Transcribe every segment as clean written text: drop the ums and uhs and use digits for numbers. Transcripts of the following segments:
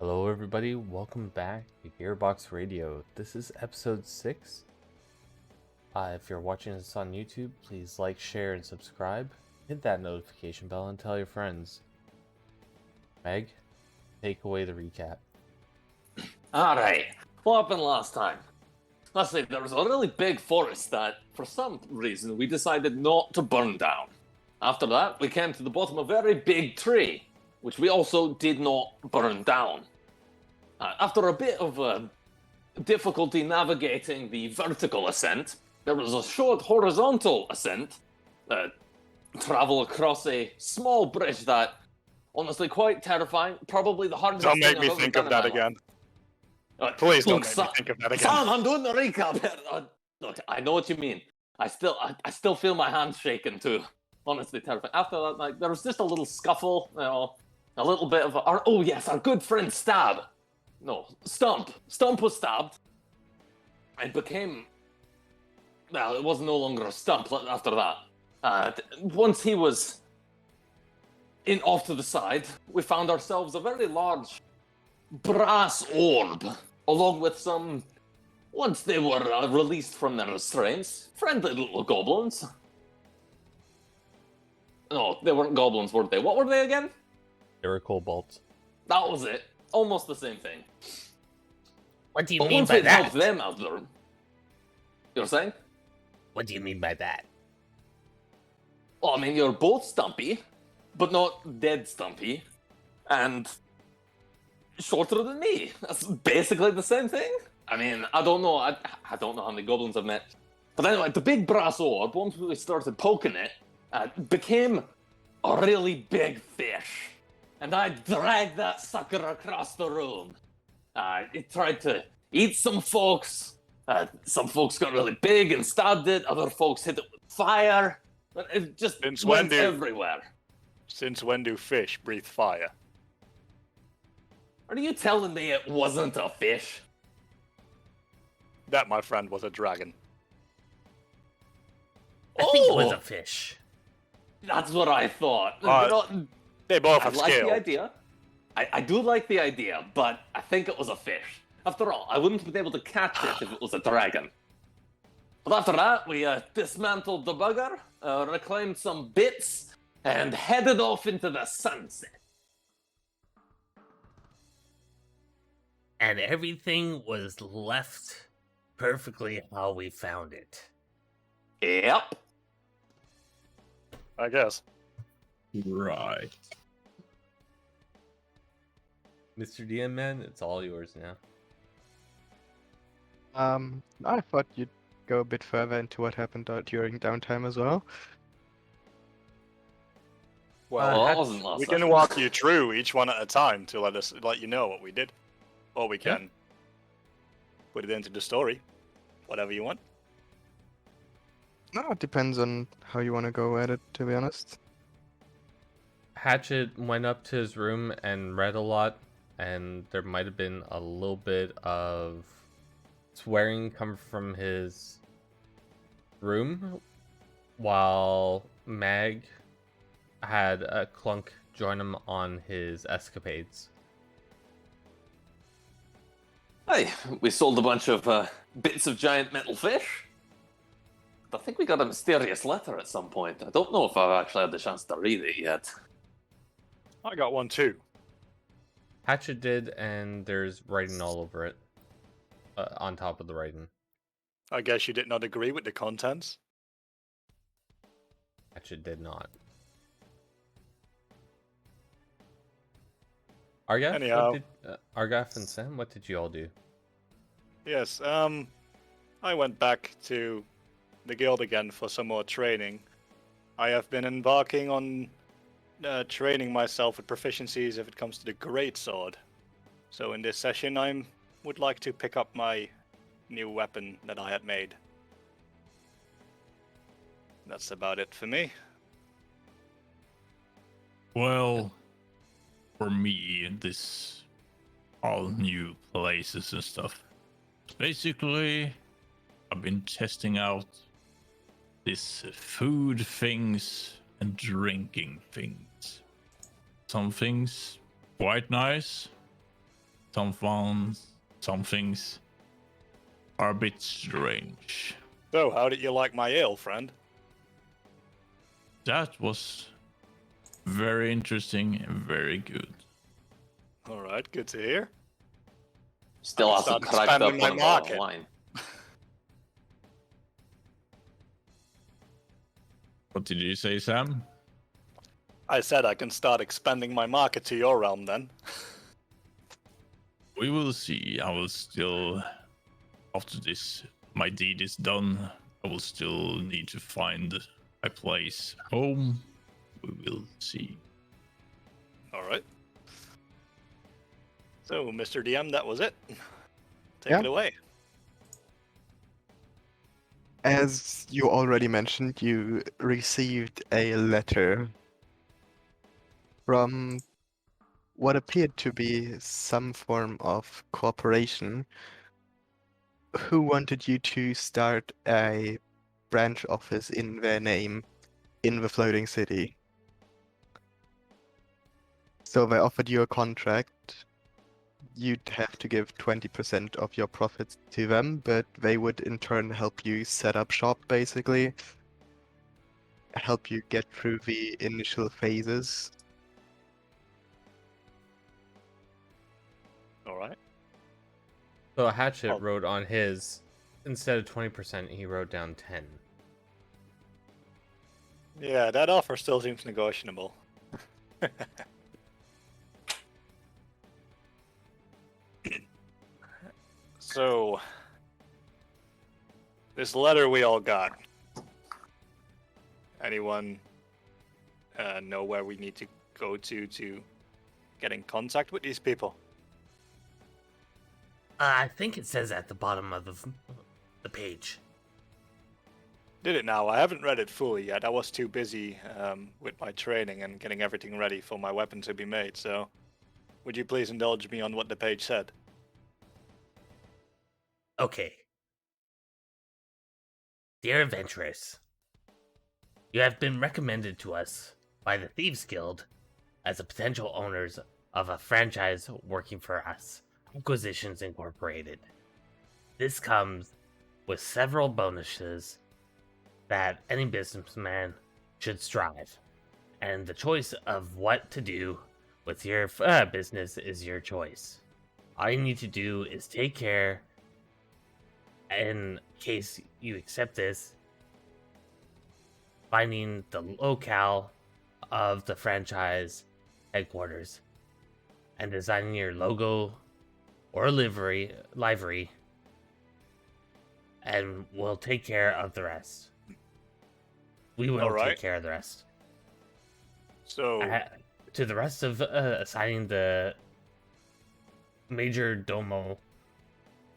Hello everybody, welcome back to Gearbox Radio. This is episode 6. If you're watching this on YouTube, please like, share, and subscribe. Hit that notification bell and tell your friends. Meg, take away the recap. Alright, what happened last time? Let's say there was a really big forest that, for some reason, we decided not to burn down. After that, we came to the bottom of a very big tree, which we also did not burn down. After a bit of difficulty navigating the vertical ascent, there was a short horizontal ascent, travel across a small bridge that, honestly, quite terrifying. Probably the hardest Don't thing make me I've ever think done of that in my again. life. Please don't Look, make me think of that again. Sam, I'm doing the recap here. Look, I know what you mean. I still feel my hands shaking too. Honestly, terrifying. After that, like, there was just a little scuffle, a little bit of our good friend Stump. Stump was stabbed and became, well, it was no longer a stump after that. Once he was off to the side, we found ourselves a very large brass orb, along with some, once they were released from their restraints, friendly little goblins. No, they weren't goblins, were they? What were they again? They were kobolds. That was it. Almost the same thing. What do you But mean once by we'd that? helped them out there, you're saying? What do you mean by that? Well, I mean, you're both stumpy, but not dead stumpy, and shorter than me. That's basically the same thing. I mean, I don't know. I don't know how many goblins I've met, but anyway, the big brass orb, once we started poking it, became a really big fish, and I dragged that sucker across the room. It tried to eat some folks. Some folks got really big and stabbed it. Other folks hit it with fire. But it just went everywhere. Since when do fish breathe fire? Are you telling me it wasn't a fish? That, my friend, was a dragon. I think it was a fish. That's what I thought. They both I have like scales. the idea. I do like the idea, but I think it was a fish. After all, I wouldn't have been able to catch it if it was a dragon. But after that, we dismantled the bugger, reclaimed some bits, and headed off into the sunset. And everything was left perfectly how we found it. Yep. I guess. Right. Mr. DM Man, it's all yours now. I thought you'd go a bit further into what happened during downtime as well. Well, that wasn't last We session. can walk you through each one at a time to let you know what we did, or we can put it into the story, whatever you want. No, it depends on how you want to go at it, to be honest. Hatchet went up to his room and read a lot, and there might have been a little bit of swearing come from his room, while Mag had a Clunk join him on his escapades. Hey, we sold a bunch of bits of giant metal fish. I think we got a mysterious letter at some point. I don't know if I've actually had the chance to read it yet. I got one too. Hatchet did, and there's writing all over it. On top of the writing. I guess you did not agree with the contents. Hatchet did not. Argath? Anyhow. Argath and Sam, what did you all do? Yes, I went back to the guild again for some more training. I have been embarking on training myself with proficiencies if it comes to the greatsword. So in this session, I would like to pick up my new weapon that I had made. That's about it for me. Well, for me, this all new places and stuff. Basically, I've been testing out this food things and drinking things. Some things quite nice, some things are a bit strange. So, how did you like my ale, friend? That was very interesting and very good. All right, good to hear. Still I hasn't started cracked up expanding my on a bottle of market. wine. What did you say, Sam? I said I can start expanding my market to your realm then. We will see. I will still, after this, my deed is done. I will still need to find a place home. We will see. All right. So, Mr. DM, that was it. Take Yeah. it away. As you already mentioned, you received a letter from what appeared to be some form of corporation who wanted you to start a branch office in their name in the floating city. So they offered you a contract. You'd have to give 20% of your profits to them, but they would in turn help you set up shop, basically. Help you get through the initial phases. All right. So Hatchet Oh. wrote on his, instead of 20%, he wrote down 10. Yeah, that offer still seems negotiable. So, this letter we all got. Anyone know where we need to go to get in contact with these people? I think it says at the bottom of the page. Did it now? I haven't read it fully yet. I was too busy with my training and getting everything ready for my weapon to be made, so would you please indulge me on what the page said? Okay. Dear adventurers, you have been recommended to us by the Thieves Guild as the potential owners of a franchise working for us, Acquisitions Incorporated. This comes with several bonuses that any businessman should strive, and the choice of what to do with your business is your choice. All you need to do is take care. In case you accept this, finding the locale of the franchise headquarters and designing your logo or livery, and we'll take care of the rest. We will Alright. take care of the rest. So, To the rest of assigning the major domo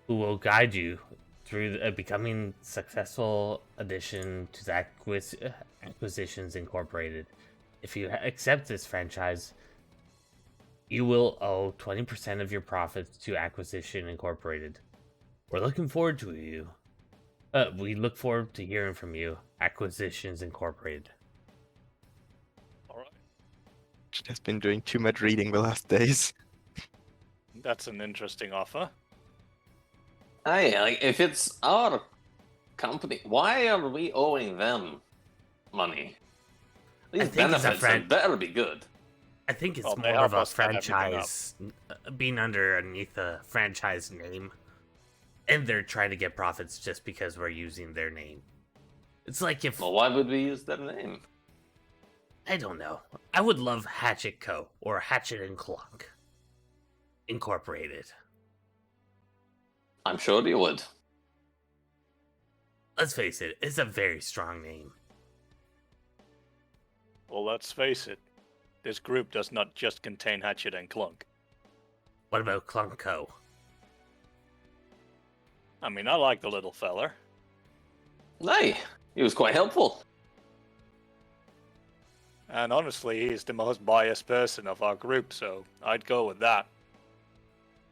who will guide you through becoming successful addition to the Acquisitions Incorporated. If you accept this franchise, you will owe 20% of your profits to Acquisition Incorporated. We're looking forward to you. We look forward to hearing from you, Acquisitions Incorporated. alright. Just been doing too much reading the last days. That's an interesting offer. Hey, like, if it's our company, why are we owing them money? These think it's a benefits better be good. I think it's Well, they more of help a us set everything up. franchise, being underneath a franchise name, and they're trying to get profits just because we're using their name. It's like if Well, why would we use their name? I don't know. I would love Hatchet Co. or Hatchet and Clunk Incorporated. I'm sure you would. Let's face it, it's a very strong name. Well, let's face it. This group does not just contain Hatchet and Clunk. What about Clunk Co.? I mean, I like the little feller. Hey, he was quite helpful. And honestly, he's the most biased person of our group, so I'd go with that.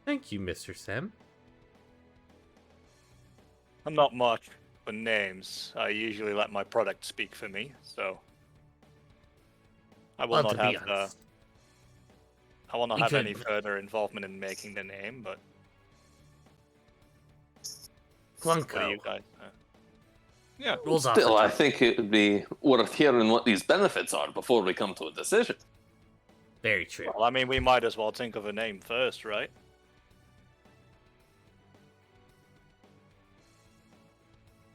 Thank you, Mr. Sam. I'm not much for names. I usually let my product speak for me, so I will Well, not to be have honest, I will not We have any could- further involvement in making the name, but what do you Clunko. guys? Yeah. Rolls off the Still, I tongue. think it would be worth hearing what these benefits are before we come to a decision. Very true. Well, I mean, we might as well think of a name first, right?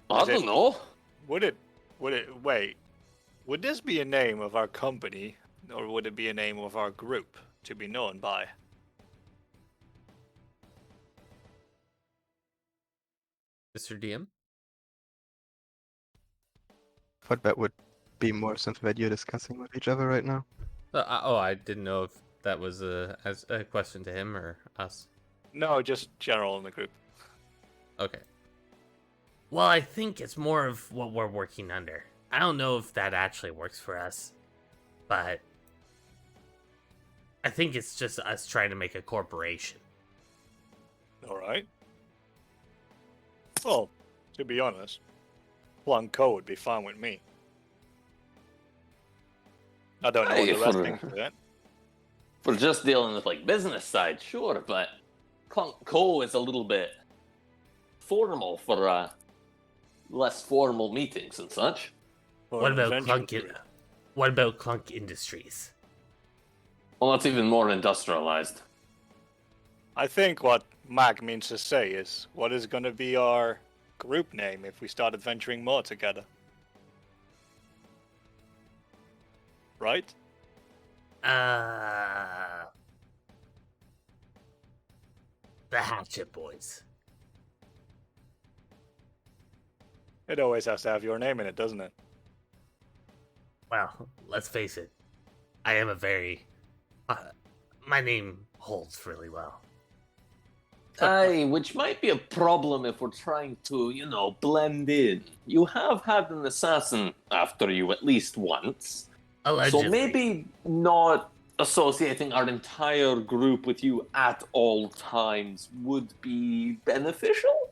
I Is it- don't know. Would it? Wait. Would this be a name of our company, or would it be a name of our group to be known by? Mr. DM? But that would be more something that you're discussing with each other right now. I didn't know if that was as a question to him or us. No, just general in the group. Okay. Well, I think it's more of what we're working under. I don't know if that actually works for us, but I think it's just us trying to make a corporation. All right. Well, to be honest, Blanco would be fine with me. I don't know what Hey, the rest for- think of it. If we're just dealing with like business side, sure, but Clunk Co is a little bit formal for less formal meetings and such. For What an about adventure group. What about Clunk Industries? Well, that's even more industrialized. I think what Mac means to say is, what is going to be our group name if we start adventuring more together? Right? The Hatchet Boys. It always has to have your name in it, doesn't it? Well, let's face it. I am a very... my name holds really well. Aye, which might be a problem if we're trying to, blend in. You have had an assassin after you at least once. Allegedly. So maybe not associating our entire group with you at all times would be beneficial.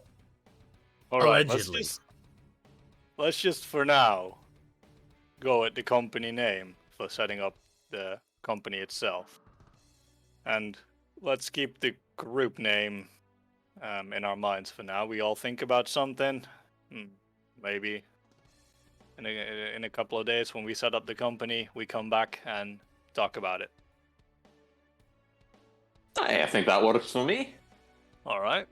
All right, Allegedly. let's just for now go at the company name for setting up the company itself, and let's keep the group name in our minds for now. We all think about something, maybe in a couple of days when we set up the company, we come back and talk about it. Aye, I think that works for me. All right.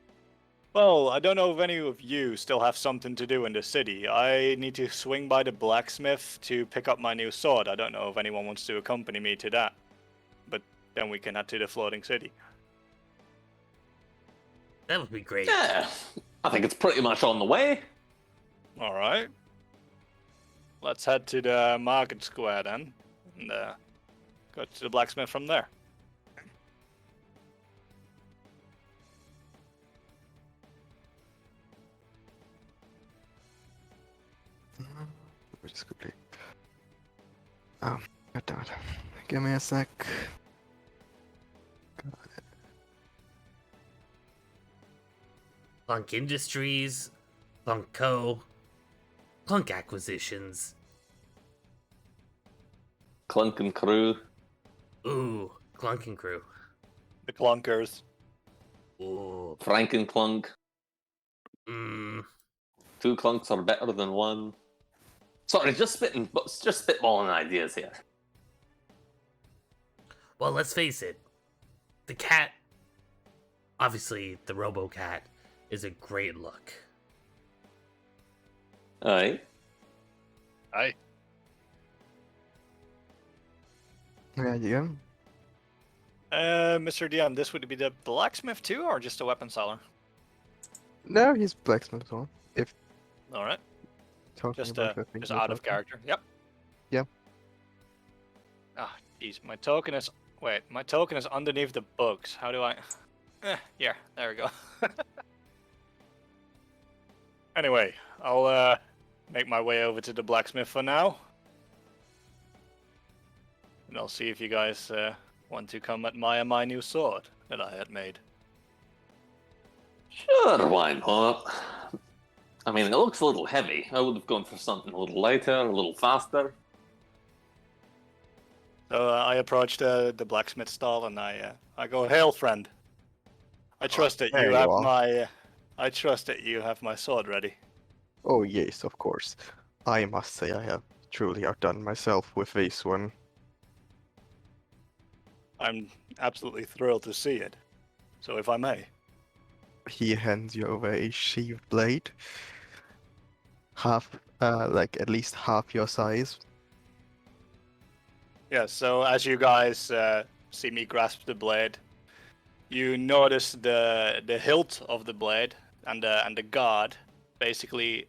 Well, I don't know if any of you still have something to do in the city. I need to swing by the blacksmith to pick up my new sword. I don't know if anyone wants to accompany me to that. But then we can head to the floating city. That would be great. Yeah, I think it's pretty much on the way. All right. Let's head to the market square then, and go to the blacksmith from there. Just quickly. Oh, God damn it. Give me a sec. Clunk Industries, Clunk Co, Clunk Acquisitions. Clunk and crew. Ooh, Clunk and Crew. The clunkers. Ooh, Frank and Clunk. mmm. 2 clunks are better than 1. Sorry, just spitballing ideas here. Well, let's face it. The cat, obviously the Robo-Cat, is a great look. Aye. Aye. There you go. Mr. DM, this would be the blacksmith too, or just a weapon seller? No, he's blacksmith as well. If All right. talking Just about the thing just we're out of talking- character. Yep. Yeah. Ah, jeez, my token is underneath the books. How do I? Yeah, there we go. Anyway, I'll make my way over to the blacksmith for now, and I'll see if you guys want to come admire my new sword that I had made. Sure, why not? I mean, it looks a little heavy. I would have gone for something a little lighter, a little faster. So I approach the blacksmith stall and I go, "Hail, friend. I trust that there you you have are. my I trust that you have my sword ready." Oh yes, of course. I must say I have truly outdone myself with this one. I'm absolutely thrilled to see it. So if I may. He hands you over a sheathed blade, like at least half your size. Yeah, so as you guys see me grasp the blade, you notice the hilt of the blade and the guard. Basically,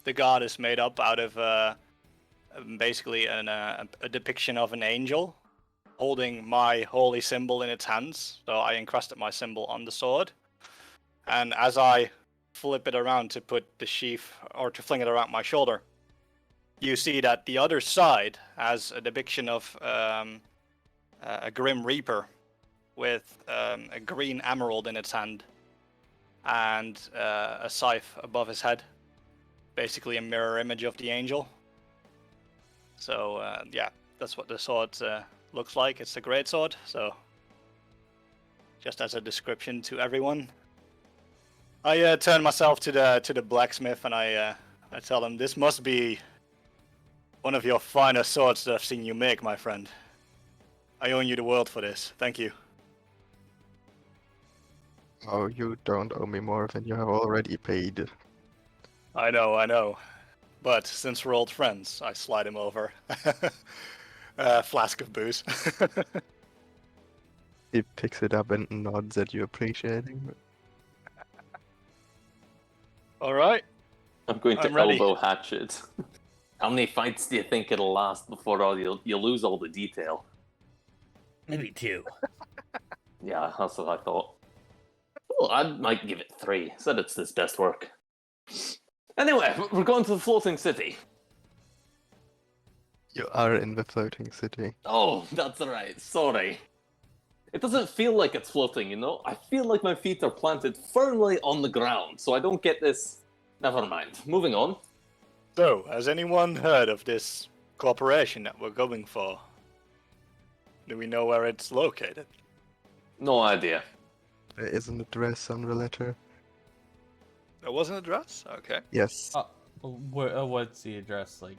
the guard is made up out of basically a depiction of an angel holding my holy symbol in its hands. So I encrusted my symbol on the sword, and as I flip it around to put the sheath or to fling it around my shoulder, you see that the other side has a depiction of a grim reaper with a green emerald in its hand and a scythe above his head, basically a mirror image of the angel. So yeah, that's what the sword looks like. It's a great sword. So just as a description to everyone, I turn myself to the blacksmith and I tell him, "This must be one of your finest swords that I've seen you make, my friend. I owe you the world for this. Thank you." Oh, you don't owe me more than you have already paid. I know. But since we're old friends, I slide him over a flask of booze. He picks it up and nods at you, appreciating it. All right. I'm going to I'm ready. elbow Hatchet. How many fights do you think it'll last before you lose all the detail? Maybe 2. Yeah, that's what I thought. Well, I might give it 3. Said it's his best work. Anyway, we're going to the floating city. You are in the floating city. Oh, that's right. Sorry. It doesn't feel like it's floating, you know? I feel like my feet are planted firmly on the ground, so I don't get this. Never mind. Moving on. So, has anyone heard of this corporation that we're going for? Do we know where it's located? No idea. There is an address on the letter. There was an address? Okay. Yes. What's the address like?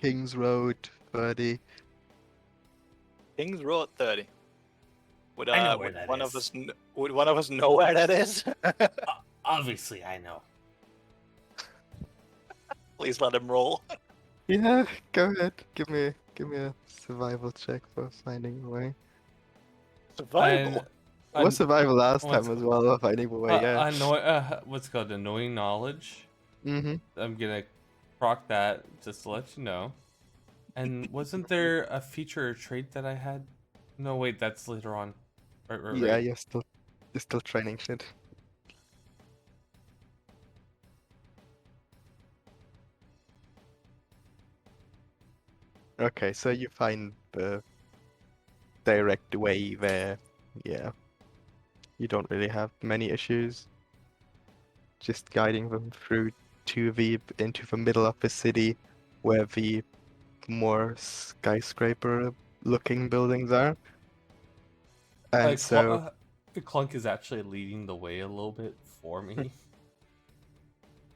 Kings Road 30. Kings Road 30. Would I know where would that one of is. us would one of us know where that is? Obviously, I know. Please let him roll. Yeah, go ahead. Give me a survival check for finding a way. Survival. It was survival last what's- time as well, finding a way, yeah. What's it called annoying knowledge. Mm-hmm. I'm gonna proc that just to let you know. And wasn't there a feature or trait that I had? No, wait, that's later on. Right. Yeah, you're still training shit. Okay, so you find the direct way there. Yeah. You don't really have many issues. Just guiding them through into the middle of the city where the more skyscraper looking buildings are. And so Clunk is actually leading the way a little bit for me.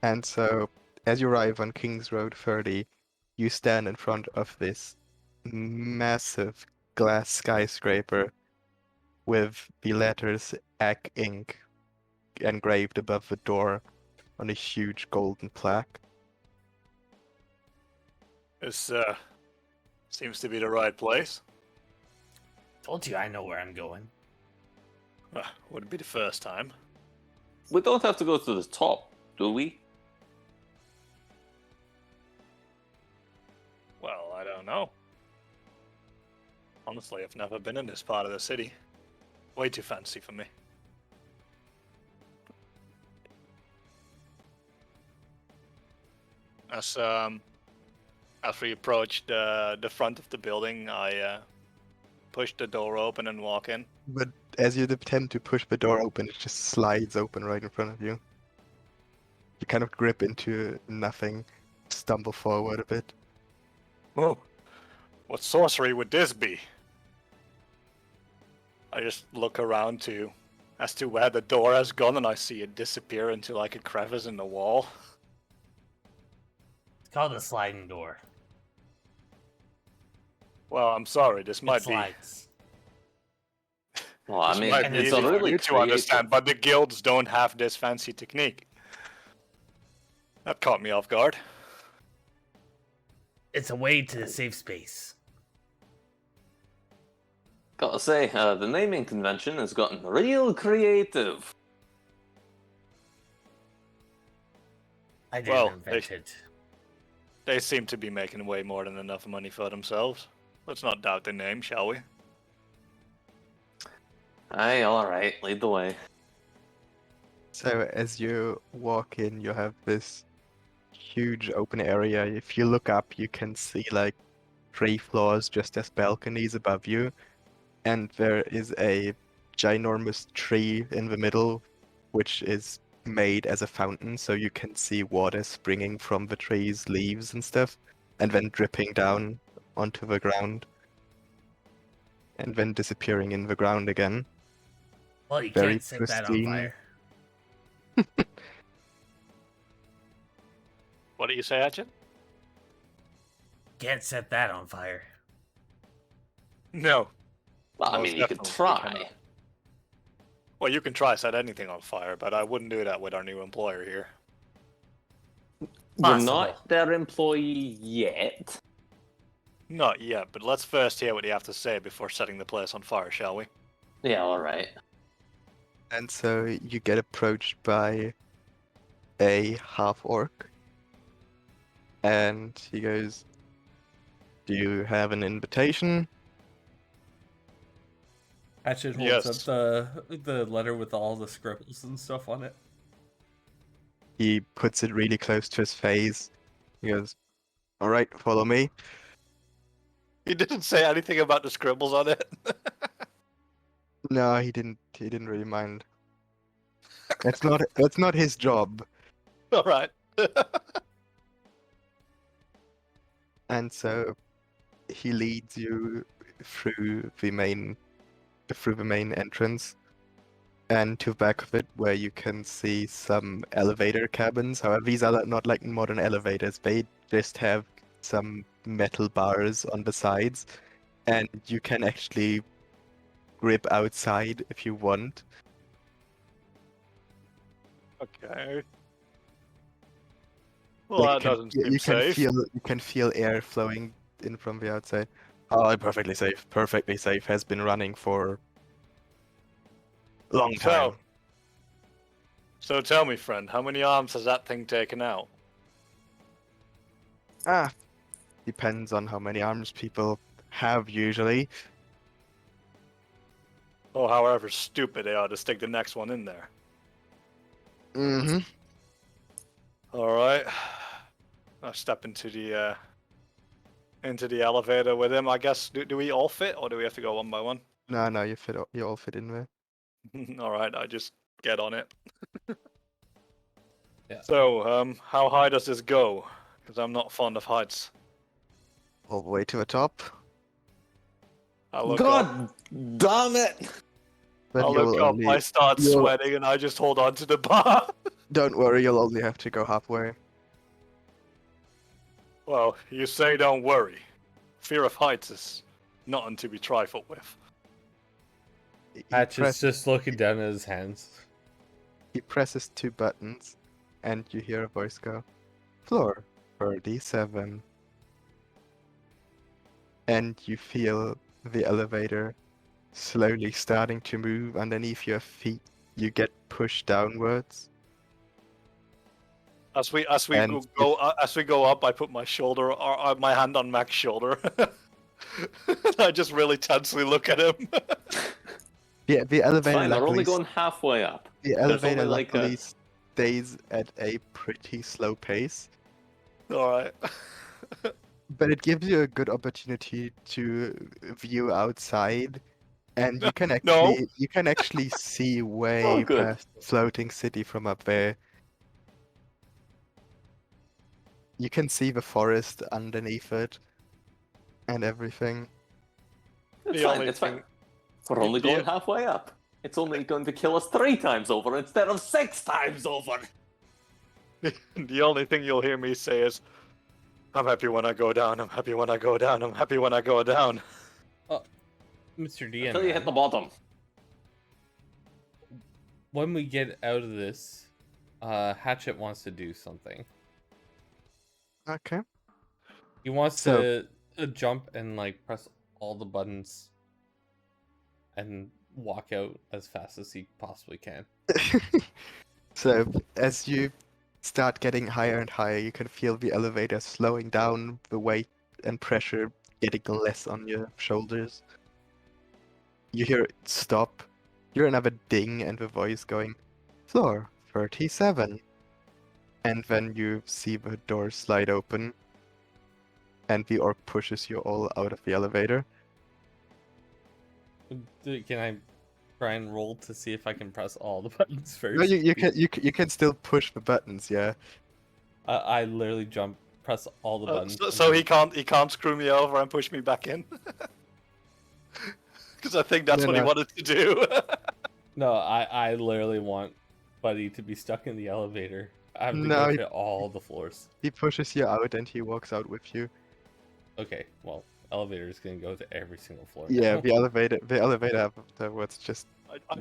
as you arrive on Kings Road 30, you stand in front of this massive glass skyscraper with the letters AC Inc. engraved above the door on a huge golden plaque. This seems to be the right place. Told you I know where I'm going. Wouldn't be the first time. We don't have to go to the top, do we? Well, I don't know. Honestly, I've never been in this part of the city. Way too fancy for me. As after we approach the front of the building, I push the door open and walk in. But as you attempt to push the door open, it just slides open right in front of you. You kind of grip into nothing, stumble forward a bit. Oh, what sorcery would this be? I just look around as to where the door has gone, and I see it disappear into like a crevice in the wall. It's called a sliding door. Well, I'm sorry, this It might be slides. Well, I this mean, might and be it's it's a easy for really you to understand, creative. but the guilds don't have this fancy technique. That caught me off guard. It's a way to the safe space. Gotta say, the naming convention has gotten real creative. I didn't Well, invent it. They seem to be making way more than enough money for themselves. Let's not doubt their name, shall we? Aye, alright, lead the way. So as you walk in, you have this huge open area. If you look up, you can see like 3 floors just as balconies above you. And there is a ginormous tree in the middle, which is made as a fountain, so you can see water springing from the tree's leaves and stuff, and then dripping down onto the ground, and then disappearing in the ground again. Well, you Very can't set that on pristine. fire. What do you say, Hatchet? Can't set that on fire. No. Well, I Most mean, you could definitely try. cannot. Well, you can try set anything on fire, but I wouldn't do that with our new employer here. You're Possible. not their employee yet. Not yet, but let's first hear what you have to say before setting the place on fire, shall we? Yeah, alright. And so you get approached by a half-orc, and he goes, "Do you have an invitation?" Hatchet holds Yes. up the letter with all the scribbles and stuff on it. He puts it really close to his face. He goes, "All right, follow me." He didn't say anything about the scribbles on it. No, he didn't. He didn't really mind. That's not his job. All right. And so he leads you through the main entrance and to the back of it, where you can see some elevator cabins. However, these are not like modern elevators. They just have some metal bars on the sides, and you can actually grip outside if you want. Okay. Well, Like, that doesn't seem safe. You can feel air flowing in from the outside. Oh, perfectly safe. Perfectly safe. Has been running for a long time. So tell me, friend, how many arms has that thing taken out? Depends on how many arms people have usually. Or however stupid they are to stick the next one in there. Mm-hmm. All right. I step into the elevator with him. I guess do we all fit, or do we have to go one by one? No, you all fit in there. All right, I just get on it. Yeah. So, how high does this go? Because I'm not fond of heights. All the way to the top. I look up. God damn it! But I you'll look up. only, I start you'll- sweating, and I just hold on to the bar. Don't worry, you'll only have to go halfway. Well, you say don't worry. Fear of heights is nothing to be trifled with. Hatchet's just looking down at his hands. He presses 2 buttons, and you hear a voice go, "Floor 37." And you feel the elevator slowly starting to move underneath your feet. You get pushed downwards. As we And go up, I put my shoulder or my hand on Mac's shoulder. I just really tensely look at him. The elevator Fine, they're only luckily, going halfway up. the there's elevator only like a- luckily stays at a pretty slow pace. All right. But it gives you a good opportunity to view outside, and you can No. actually see way Oh, good. past the floating city from up there. You can see the forest underneath it, and everything. It's The fine. only It's fine. thing- We're only the- going halfway up. It's only going to kill us 3 times over instead of 6 times over. The only thing you'll hear me say is, I'm happy when I go down, I'm happy when I go down, I'm happy when I go down. Mr. DM, Until you hit the man, bottom. when we get out of this, Hatchet wants to do something. Okay. He wants So- to jump and like press all the buttons and walk out as fast as he possibly can. So, as you start getting higher and higher, you can feel the elevator slowing down, the weight and pressure getting less on your shoulders. You hear it stop. You hear another ding and the voice going, floor 37. And then you see the door slide open, and the orc pushes you all out of the elevator. Can I try and roll to see if I can press all the buttons first? No, you can still push the buttons, yeah. I literally jump, press all the buttons. and So he then- can't screw me over and push me back in? Because I think that's No, what he no. wanted to do. No, I literally want Buddy to be stuck in the elevator. I have to No, go he- to all the floors. He pushes you out and he walks out with you. Okay, well, elevator is gonna go to every single floor. Yeah, now. the elevator afterwards just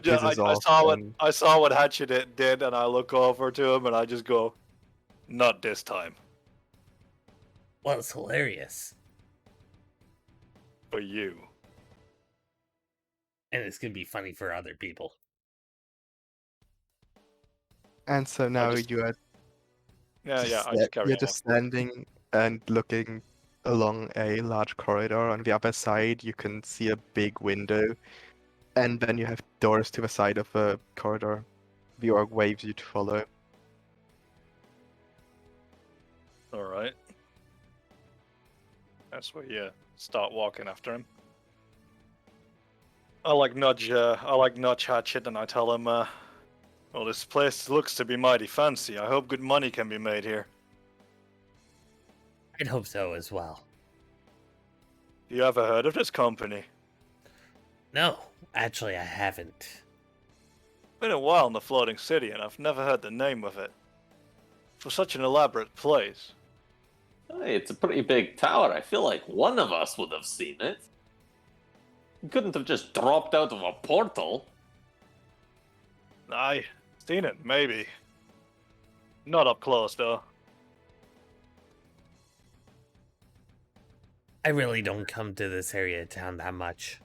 fizzes I off and- saw what Hatchet did, and I look over to him and I just go, not this time. Well, it's hilarious. For you. And it's gonna be funny for other people. And so now just- you are Yeah, just I just carry you're on. just standing and looking along a large corridor. On the other side, you can see a big window, and then you have doors to the side of the corridor. The orc waves you to follow. Alright. That's where you start walking after him. I like nudge Hatchet and I tell him, well, this place looks to be mighty fancy. I hope good money can be made here. I'd hope so as well. You ever heard of this company? No, actually, I haven't. Been a while in the floating city and I've never heard the name of it. For such an elaborate place. Hey, it's a pretty big tower. I feel like one of us would have seen it. You couldn't have just dropped out of a portal. Aye, seen it, maybe. Not up close, though. I really don't come to this area of town that much.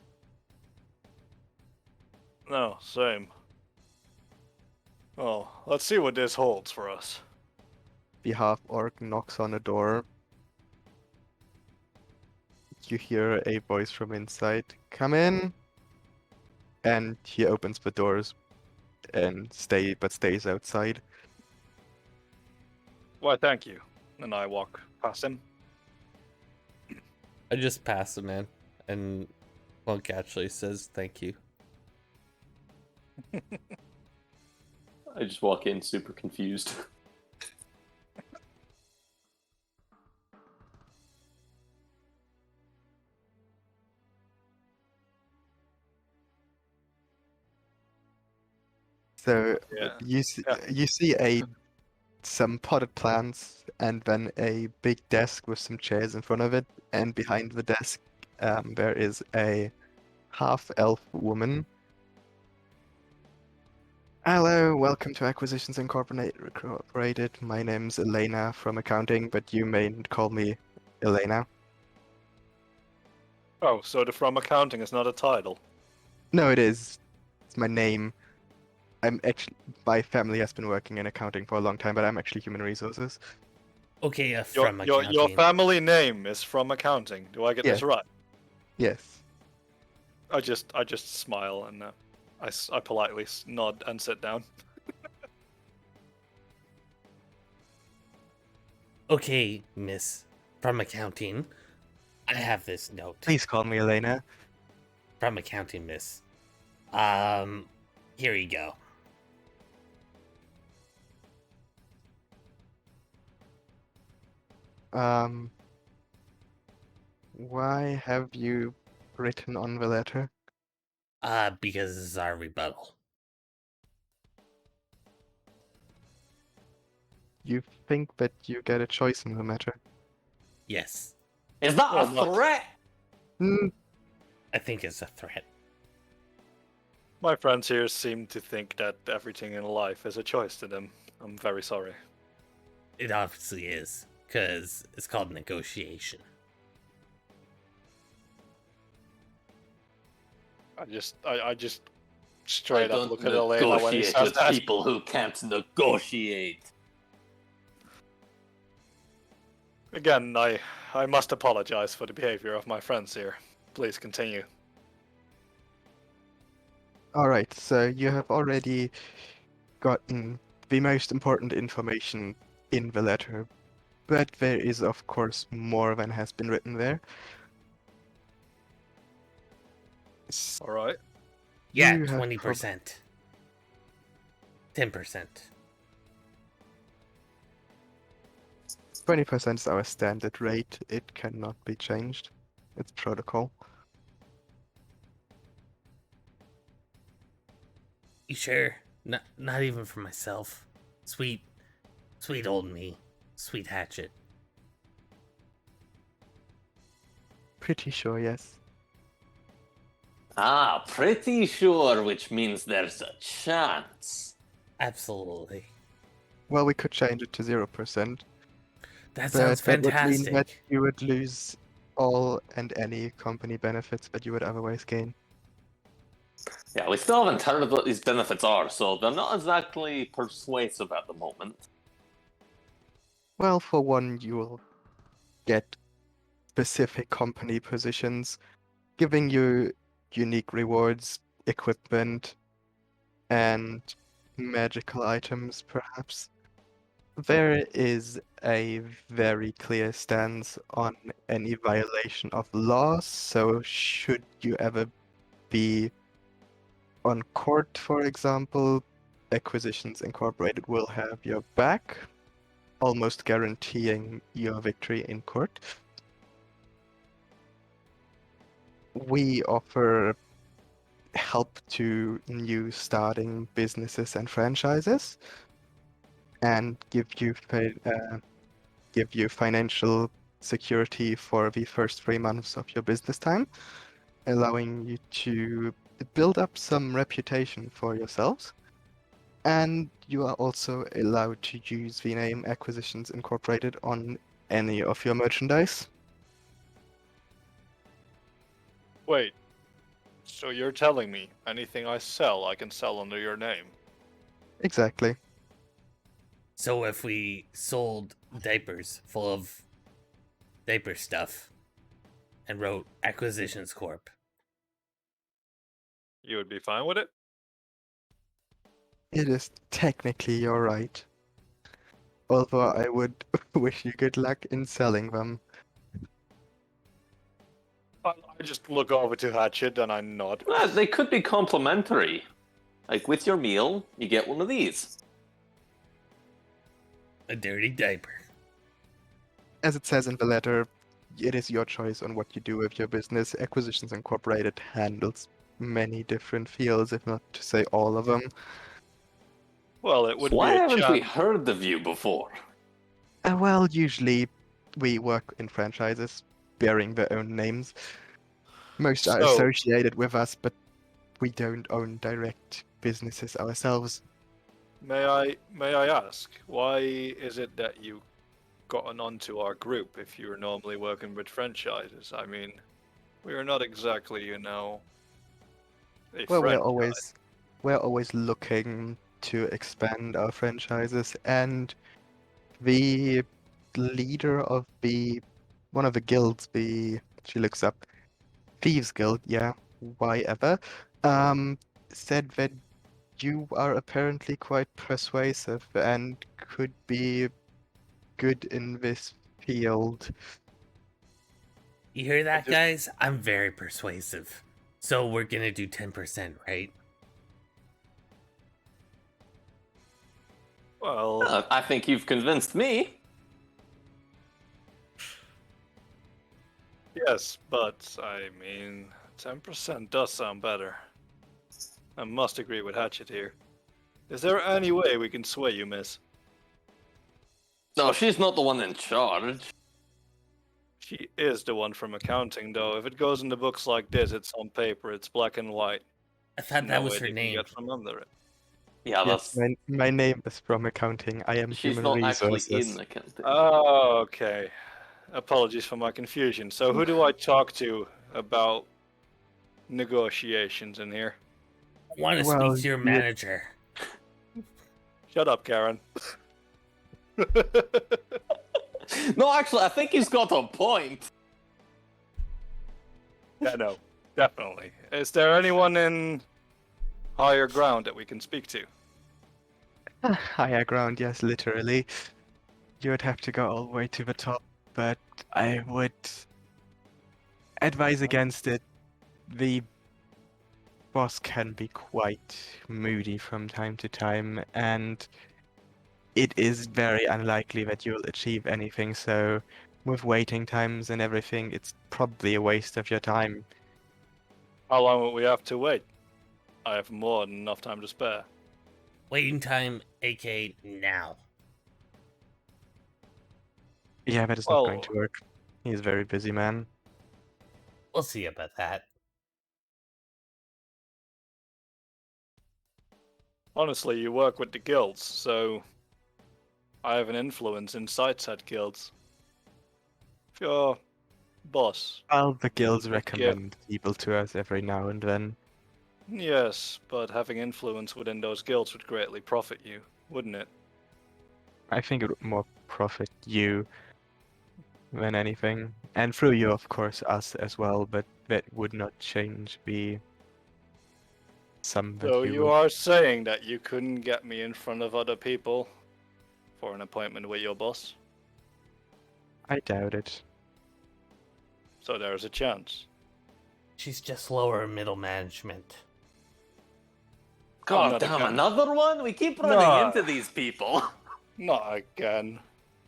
No, same. Well, let's see what this holds for us. The half orc knocks on a door. You hear a voice from inside. Come in. And he opens the doors and stays outside. Why, thank you. And I walk past him. I just passed the man, and Monk actually says thank you. I just walk in super confused. So Yeah. you see some potted plants and then a big desk with some chairs in front of it, and behind the desk there is a half-elf woman. Hello, welcome to Acquisitions Incorporated. My name's Elena from accounting, but you may call me Elena. Oh, so the from accounting is not a title. No, it is. It's my name. My family has been working in accounting for a long time, but I'm actually human resources. Okay, Your, from your, accounting. your family name is from accounting. Do I get this Yeah. right? Yes. I just smile and I politely nod and sit down. Okay, miss. From accounting. I have this note. Please call me Elena. From accounting, miss. Here you go. Um, Why have you written on the letter? Because this is our rebuttal. You think that you get a choice in the matter? Yes, Is that Well, a not- threat? Hmm, I think it's a threat. My friends here seem to think that everything in life is a choice to them. I'm very sorry. It obviously is, because it's called negotiation. I just I straight up don't look at Elena when he negotiate says with that. people who can't negotiate. Again, I must apologize for the behavior of my friends here. Please continue. Alright, so you have already gotten the most important information in the letter, but there is, of course, more than has been written there. All right. Yeah, You have 20%. 10%. 20% is our standard rate. It cannot be changed. It's protocol. You sure? Not even for myself. Sweet old me. Sweet hatchet. Pretty sure, yes. Ah, pretty sure, which means there's a chance. Absolutely. Well, we could change it to 0%, That but sounds that would mean that fantastic. you would lose all and any company benefits that you would otherwise gain. Yeah, we still haven't heard of what these benefits are, so they're not exactly persuasive at the moment. Well, for one, you will get specific company positions, giving you unique rewards, equipment, and magical items, perhaps. There is a very clear stance on any violation of laws, so should you ever be on court, for example, Acquisitions Incorporated will have your back, almost guaranteeing your victory in court. We offer help to new starting businesses and franchises, and give you financial security for the first 3 months of your business time, allowing you to build up some reputation for yourselves. And you are also allowed to use the name Acquisitions Incorporated on any of your merchandise. Wait. So you're telling me anything I sell, I can sell under your name? Exactly. So if we sold diapers full of diaper stuff and wrote Acquisitions Corp. You would be fine with it? It is technically your right. Although I would wish you good luck in selling them. I just look over to Hatchet and I nod. They could be complimentary. Like with your meal, you get one of these. A dirty diaper. As it says in the letter, it is your choice on what you do with your business. Acquisitions Incorporated handles many different fields, if not to say all of them. Well, it So would why be a haven't we chance. heard of you before? Well, usually we work in franchises bearing their own names. Most are So, associated with us, but we don't own direct businesses ourselves. may I ask, why is it that you gotten onto our group if you're normally working with franchises? I mean, we are not exactly, a Well, franchise. we're always looking to expand our franchises, and the leader of one of the guilds, she looks up, Thieves Guild, yeah, why ever, said that you are apparently quite persuasive and could be good in this field. You hear that, just- guys? I'm very persuasive. So we're gonna do 10%, right? Well, I think you've convinced me. Yes, but I mean, 10% does sound better. I must agree with Hatchet here. Is there any way we can sway you, miss? No, she's not the one in charge. She is the one from accounting, though. If it goes in the books like this, it's on paper, it's black and white. I thought No that was way her they can name. get from under it. Yeah, Yes, that's. my name is from accounting. I am She's human not actually resources. in accounting. Oh, okay. Apologies for my confusion. So who do I talk to about negotiations in here? I want to Well, speak to your you- manager. Shut up, Karen. No, actually, I think he's got a point. Yeah, no, definitely. Is there anyone in higher ground that we can speak to? Higher ground, yes, literally. You would have to go all the way to the top, but I would advise against it. The boss can be quite moody from time to time, and it is very unlikely that you'll achieve anything, so with waiting times and everything, it's probably a waste of your time. How long will we have to wait? I have more than enough time to spare. Waiting time, aka now. Yeah, that is not going Well, to work. He's a very busy man. We'll see about that. honestly, you work with the guilds, so I have an influence inside said guilds. If your boss Well, the guilds would give. recommend people to us every now and then. Yes, but having influence within those guilds would greatly profit you, wouldn't it? I think it would more profit you than anything. And through you, of course, us as well, but that would not change the sum that So you you would. are saying that you couldn't get me in front of other people for an appointment with your boss? I doubt it. So there's a chance. She's just lower middle management. God not damn, again. another one? We keep running No. into these people. Not again.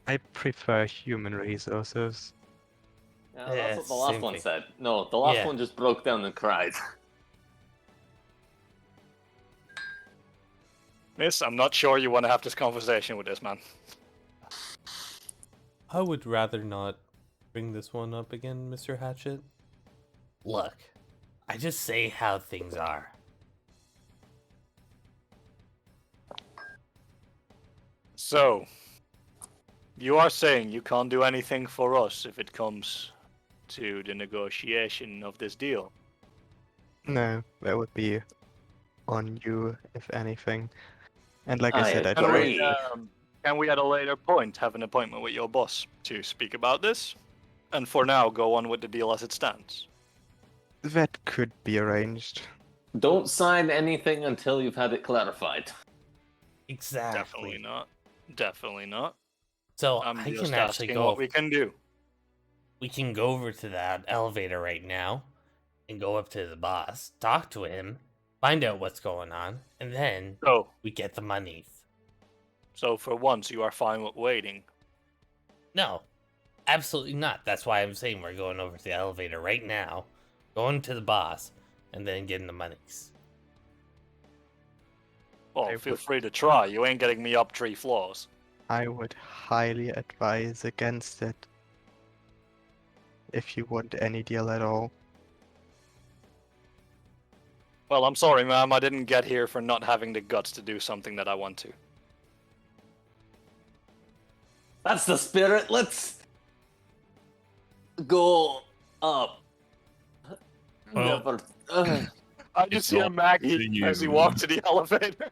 I prefer human resources. Yeah, Yeah, that's what the last same one thing. said. No, the last Yeah. one just broke down and cried. Miss, I'm not sure you want to have this conversation with this man. I would rather not bring this one up again, Mr. Hatchet. Look, I just say how things are. So, you are saying you can't do anything for us if it comes to the negotiation of this deal? No, that would be on you, if anything. And like I I said, I Can agree. don't. can we at a later point have an appointment with your boss to speak about this? And for now, go on with the deal as it stands. That could be arranged. Don't sign anything until you've had it clarified. Exactly. Definitely not. Definitely not. So I'm I just can actually asking go. what we can do. We can go over to that elevator right now and go up to the boss, talk to him, find out what's going on, and then So, we get the money. so for once, you are fine with waiting. No, absolutely not. That's why I'm saying we're going over to the elevator right now, going to the boss, and then getting the monies. Well, I feel would- free to try. You ain't getting me up 3 floors. I would highly advise against it. If you want any deal at all. Well, I'm sorry, ma'am. I didn't get here for not having the guts to do something that I want to. That's the spirit. Let's go up. Well- Never. I just It's hear up Maggie to as he you. walked to the elevator.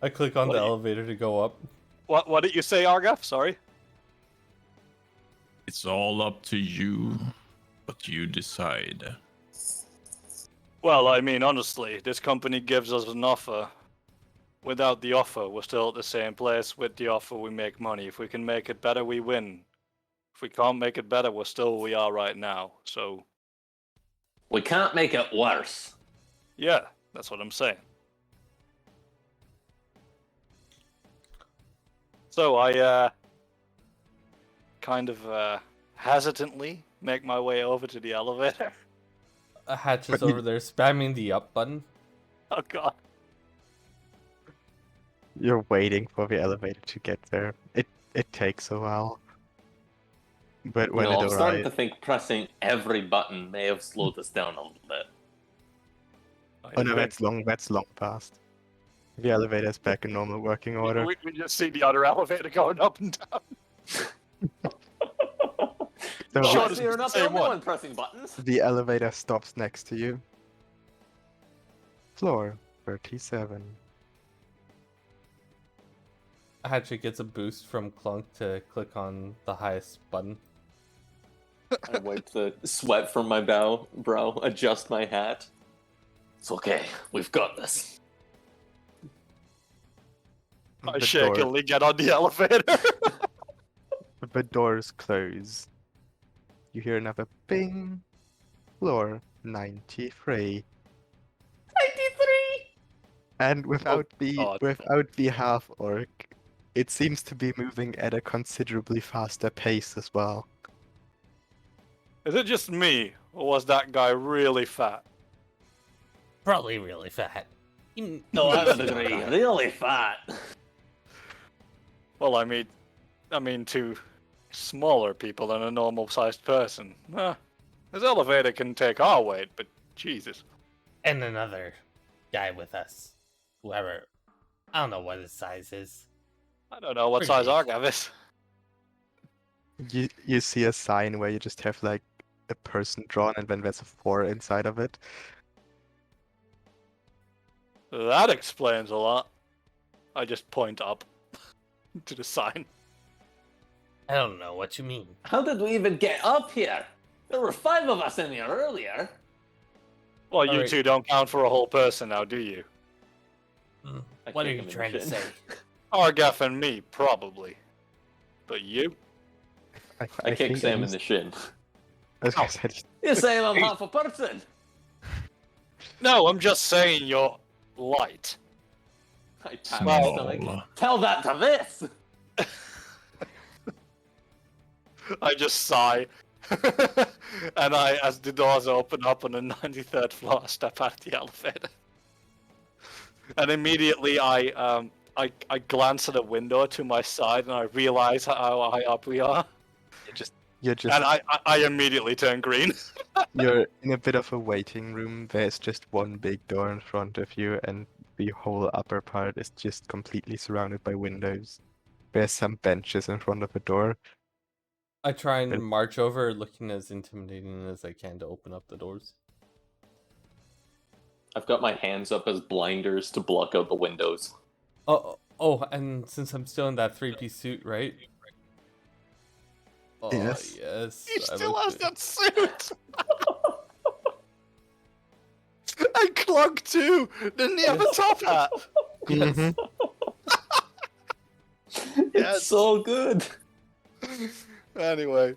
I click on What the do you- elevator to go up. What did you say, Argaf? Sorry. It's all up to you, what you decide. Well, I mean, honestly, this company gives us an offer. Without the offer, we're still at the same place. With the offer, we make money. If we can make it better, we win. If we can't make it better, we're still where we are right now. So, We can't make it worse. yeah, that's what I'm saying. So, kind of hesitantly make my way over to the elevator. Hatch is But you- over there spamming the up button. Oh god. You're waiting for the elevator to get there. It takes a while. But You when know, it I'm starting arrives, to think pressing every button may have slowed us down a little bit. I oh no, agree. that's long past. The elevator's back in normal working order. We just see the other elevator going up and down. So Well, Sure, I it's see you're the not the same only one. one pressing buttons. the elevator stops next to you. Floor 37. Hatchet gets a boost from Clunk to click on the highest button. I wipe the sweat from my brow, adjust my hat. It's okay, we've got this. I The shakily get on the elevator. the doors close. You hear another ping. Floor 93. 93! And without God. the half orc, it seems to be moving at a considerably faster pace as well. Is it just me, or was that guy really fat? Probably really fat. No, I would agree. Really fat. Well, I mean, to smaller people than a normal-sized person. This elevator can take our weight, but Jesus. And another guy with us. Whoever. I don't know what his size is. I don't know what Pretty size big. our gav is. You see a sign where you just have like a person drawn and then there's a 4 inside of it. That explains a lot. I just point up to the sign. I don't know what you mean. How did we even get up here? There were 5 of us in here earlier. Well, you Alright. two don't count for a whole person now, do you? I What are kick you him in the trying to shin. say? Argaf and me, probably. But you? I kick think Sam in at the shin. least- I said, You're saying I'm half a person. No, I'm just saying you're light. I tap my stomach. Small. Tell that to this. I just sigh. And as the doors open up on the 93rd floor, I step out of the elevator. And immediately I glance at a window to my side and I realize how high up we are. you're just And I immediately turn green. you're in a bit of a waiting room. There's just one big door in front of you, and the whole upper part is just completely surrounded by windows. There's some benches in front of the door. I try and But- march over, looking as intimidating as I can to open up the doors. I've got my hands up as blinders to block out the windows. Oh, and since I'm still in that 3-piece suit, right? Oh, Yes. yes. He I still like has it. that suit! And Clog too! Didn't he have a top hat? Mhm. It's Yes. so good. Anyway.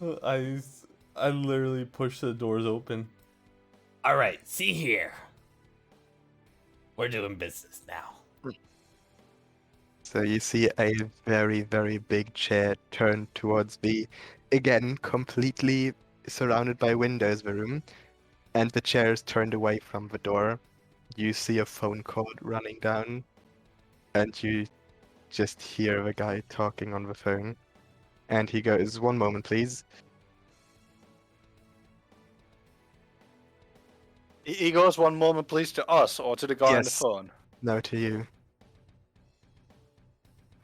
I literally push the doors open. Alright, see here. We're doing business now. So you see a very, very big chair turned towards the, again, completely surrounded by windows, the room, and the chair is turned away from the door. You see a phone code running down, and you just hear the guy talking on the phone. And he goes, "One moment, please." He goes, "One moment, please," to us or to the guy on the Yes. phone. No, to you.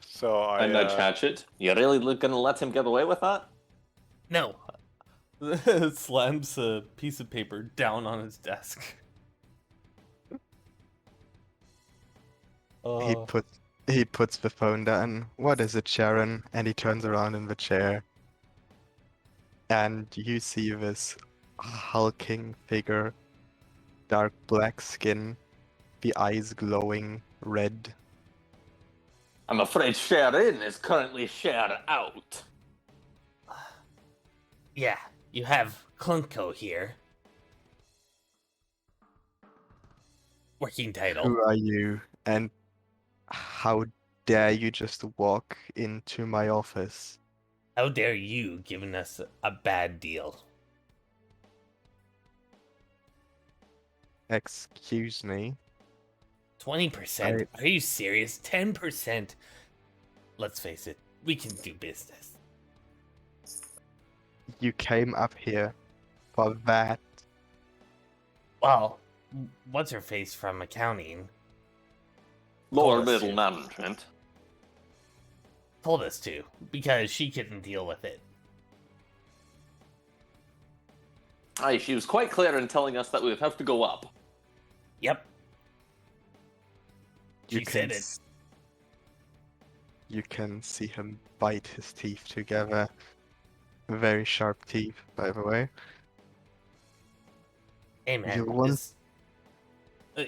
So I nudge Hatchet. You really gonna let him get away with that? No. Slams a piece of paper down on his desk. He Oh, puts the phone down. "What is it, Sharon?" And he turns around in the chair. And you see this hulking figure, dark black skin, the eyes glowing red. I'm afraid share in is currently share out. Yeah, you have Clunko here. Working title. Who are you? And how dare you just walk into my office? How dare you giving us a bad deal? Excuse me. 20%? Are you serious? 10%? Let's face it, we can do business. You came up here for that. Well, what's her face from accounting Lower Told us middle to. management. told us to, because she couldn't deal with it. Aye, she was quite clear in telling us that we would have to go up. Yep. You She can said it. s- You can see him bite his teeth together. Very sharp teeth, by the way. Hey man, You want-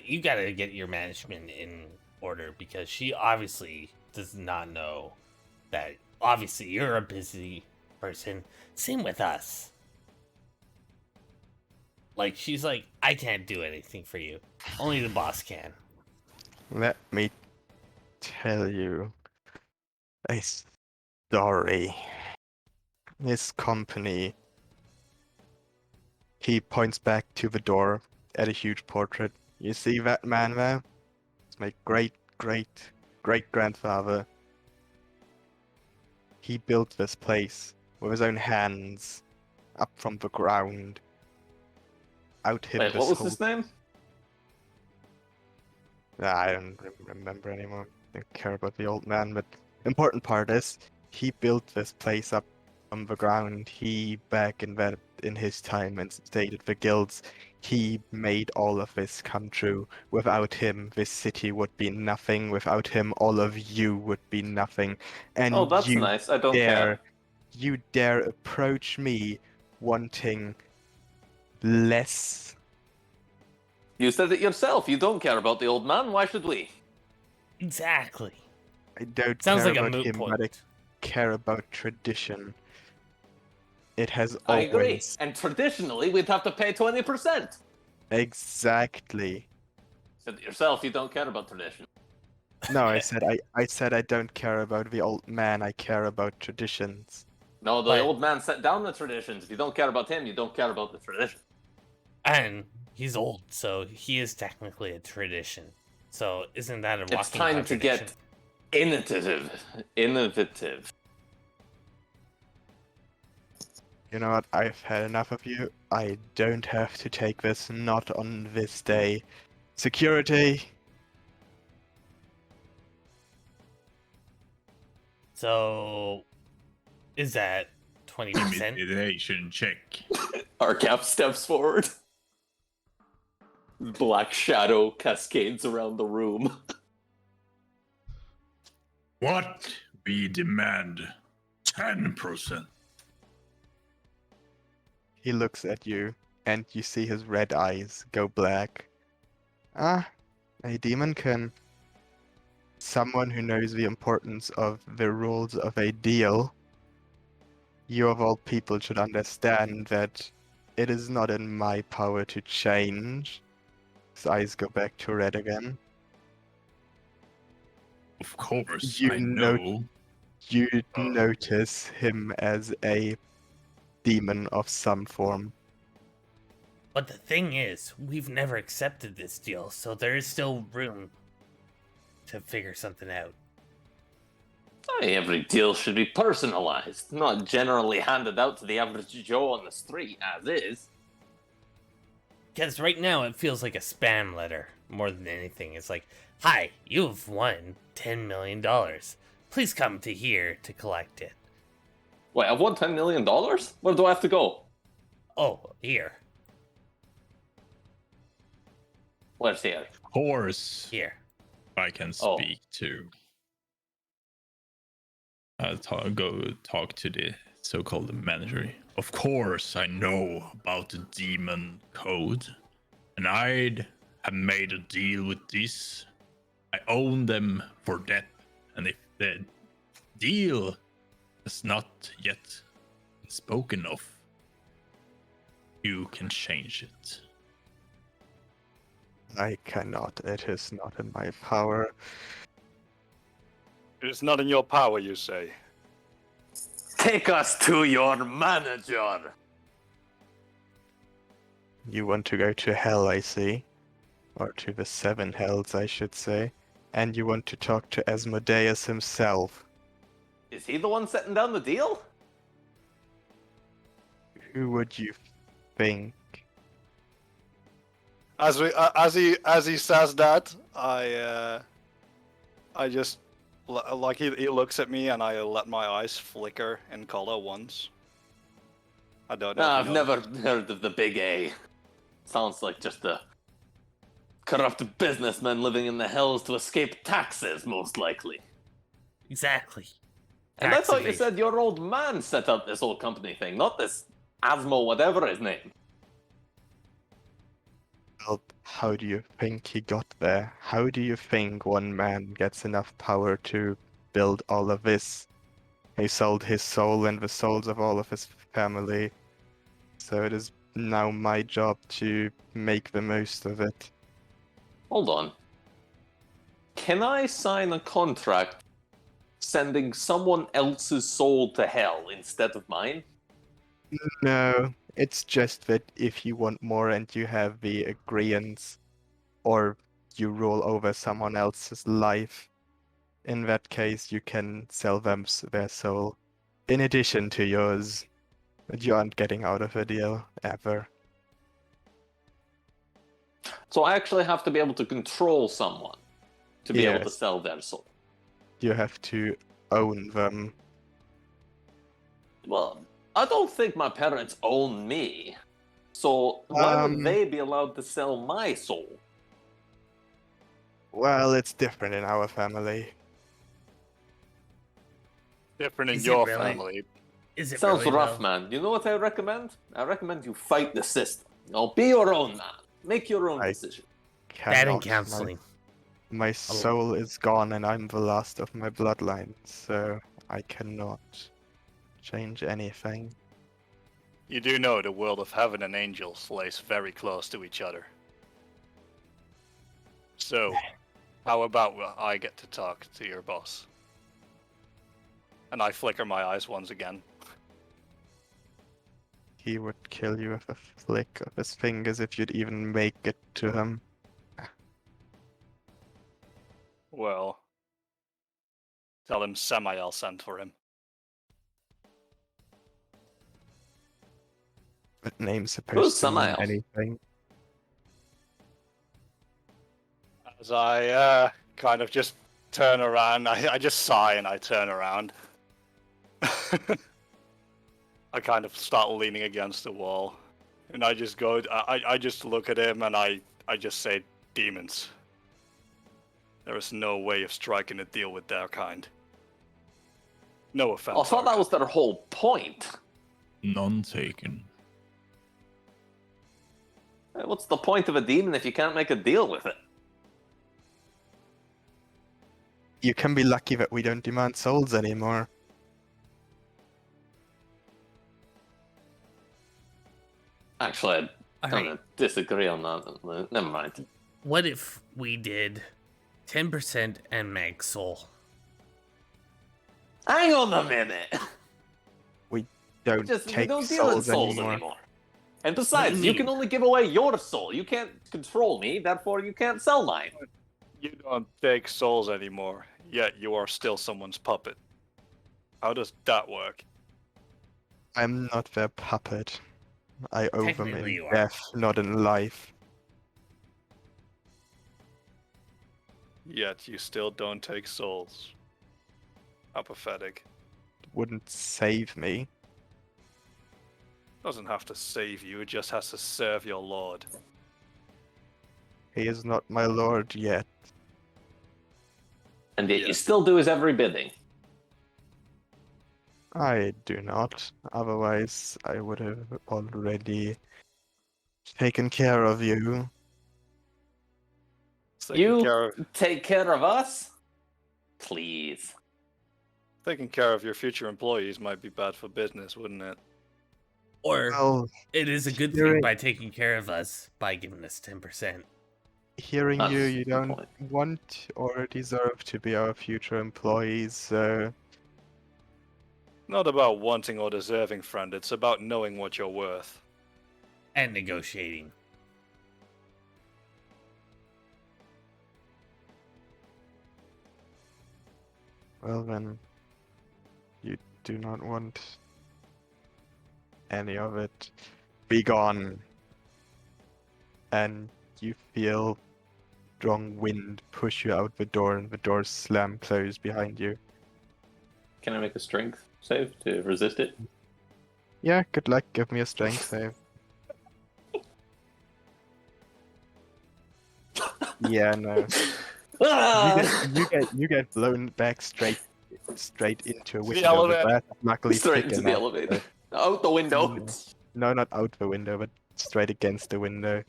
you gotta get your management in order because she obviously does not know that. Obviously, you're a busy person. Same with us. Like, she's like, I can't do anything for you. Only the boss can. Let me tell you a story. This company. He points back to the door at a huge portrait. You see that man there? It's my great grandfather. He built this place with his own hands, up from the ground. Out him Wait, this what was whole. his name? I don't remember anymore. I don't care about the old man, but important part is he built this place up from the ground. He back in his time and stated the guilds. He made all of this come true. Without him, this city would be nothing. Without him, all of you would be nothing. And Oh, that's you nice. I don't dare, care. you dare approach me wanting less. You said it yourself. You don't care about the old man. Why should we? Exactly. I don't Sounds care like a about moot him, but I point. care about tradition. It has I agree. always And traditionally, we'd have to pay 20%. exactly. Said it yourself. You don't care about tradition. No, I said I don't care about the old man. I care about traditions. No, the But- old man set down the traditions. If you don't care about him, you don't care about the tradition. And he's old, so he is technically a tradition. So isn't that a walking It's time to contradiction? get innovative. You know what? I've had enough of you. I don't have to take this. Not on this day. Security. So is that 20%? Intimidation check. Arcap steps forward. Black shadow cascades around the room. What we demand 10%. He looks at you, and you see his red eyes go black. Ah, a demon can. Someone who knows the importance of the rules of a deal. You of all people should understand that it is not in my power to change. His eyes go back to red again. Of course, You I know- know. You Oh. notice him as a demon of some form. But the thing is, we've never accepted this deal, so there is still room to figure something out. Aye, every deal should be personalized, not generally handed out to the average Joe on the street, as is. Because right now it feels like a spam letter more than anything. It's like, hi, you've won $10 million. Please come to here to collect it. Wait, I've won $10 million? Where do I have to go? Oh, here. Where's here? Of course, Here. I can Oh. speak to. Go talk to the so-called manager. Of course, I know about the demon code, and I have made a deal with this. I own them for that, and if the deal is not yet spoken of, you can change it. I cannot. It is not in my power. It's not in your power, you say. Take us to your manager. You want to go to hell, I see. Or to the seven hells, I should say. And you want to talk to Asmodeus himself. Is he the one setting down the deal? Who would you think? As he says that, I just like he looks at me and I let my eyes flicker in color once. I don't know. Nah, if I've you know never heard of the Big A. Sounds like just a corrupt businessman living in the hells to escape taxes, most likely. Exactly. And I Tax thought you evasion. said your old man set up this whole company thing, not this Asmo whatever his name. Well, how do you think he got there? How do you think one man gets enough power to build all of this? He sold his soul and the souls of all of his family. So it is now my job to make the most of it. Hold on. Can I sign a contract sending someone else's soul to hell instead of mine? No, it's just that if you want more and you have the agreements, or you rule over someone else's life, in that case you can sell them their soul, in addition to yours. But you aren't getting out of a deal, ever. So I actually have to be able to control someone to be able to Yes. sell their soul. You have to own them. Well, I don't think my parents own me. So why would they be allowed to sell my soul? Well, it's different in our family. different in Is it your really? family. Is it Sounds really, rough, though? man. You know what I recommend? I recommend you fight the system. Be your own man. Make your own I- decision. That and Cannot. counseling. My soul is gone and I'm the last of my bloodline, so I cannot change anything. You do know the world of heaven and angels lays very close to each other. So, how about I get to talk to your boss? And I flicker my eyes once again. He would kill you with a flick of his fingers if you'd even make it to him. Well, tell him Samael sent for him. That name's Who's supposed to mean Samael? anything. As I kind of just turn around, I just sigh and I turn around. I kind of start leaning against the wall. And I just go, I just look at him and I just say, demons. There is no way of striking a deal with their kind. No offense. I thought that Arga. was their whole point. None taken. What's the point of a demon if you can't make a deal with it? You can be lucky that we don't demand souls anymore. Actually, I'm Alright, gonna disagree on that. Never mind. what if we did 10% and mag soul? Hang on a minute. Don't We take don't deal in souls souls anymore. anymore. And besides, you can mean? only give away your soul. You can't control me, therefore you can't sell mine. You don't take souls anymore, yet you are still someone's puppet. How does that work? I'm not their puppet. I owe them Technically in you are. death, not in life. Yet you still don't take souls. How pathetic. Wouldn't save me. Doesn't have to save you, it just has to serve your lord. He is not my lord yet. And yet you Yes. still do his every bidding. I do not. Otherwise, I would have already taken care of you. You take care of us? Please. Taking care of your future employees might be bad for business, wouldn't it? Or Well, it is a good you're thing in- by taking care of us by giving us 10%. hearing you, That's you the don't point. want or deserve to be our future employees, so Not about wanting or deserving, friend. It's about knowing what you're worth. And negotiating. well then, you do not want any of it. Be gone. And you feel strong wind push you out the door, and the doors slam closed behind you. Can I make a strength save to resist it? Yeah, good luck. Give me a strength save. Yeah, no. Ah! You get blown back straight into a The window. The elevator. glass is luckily Straight thick into the enough. elevator. Out the window. No. No, not out the window, but straight against the window.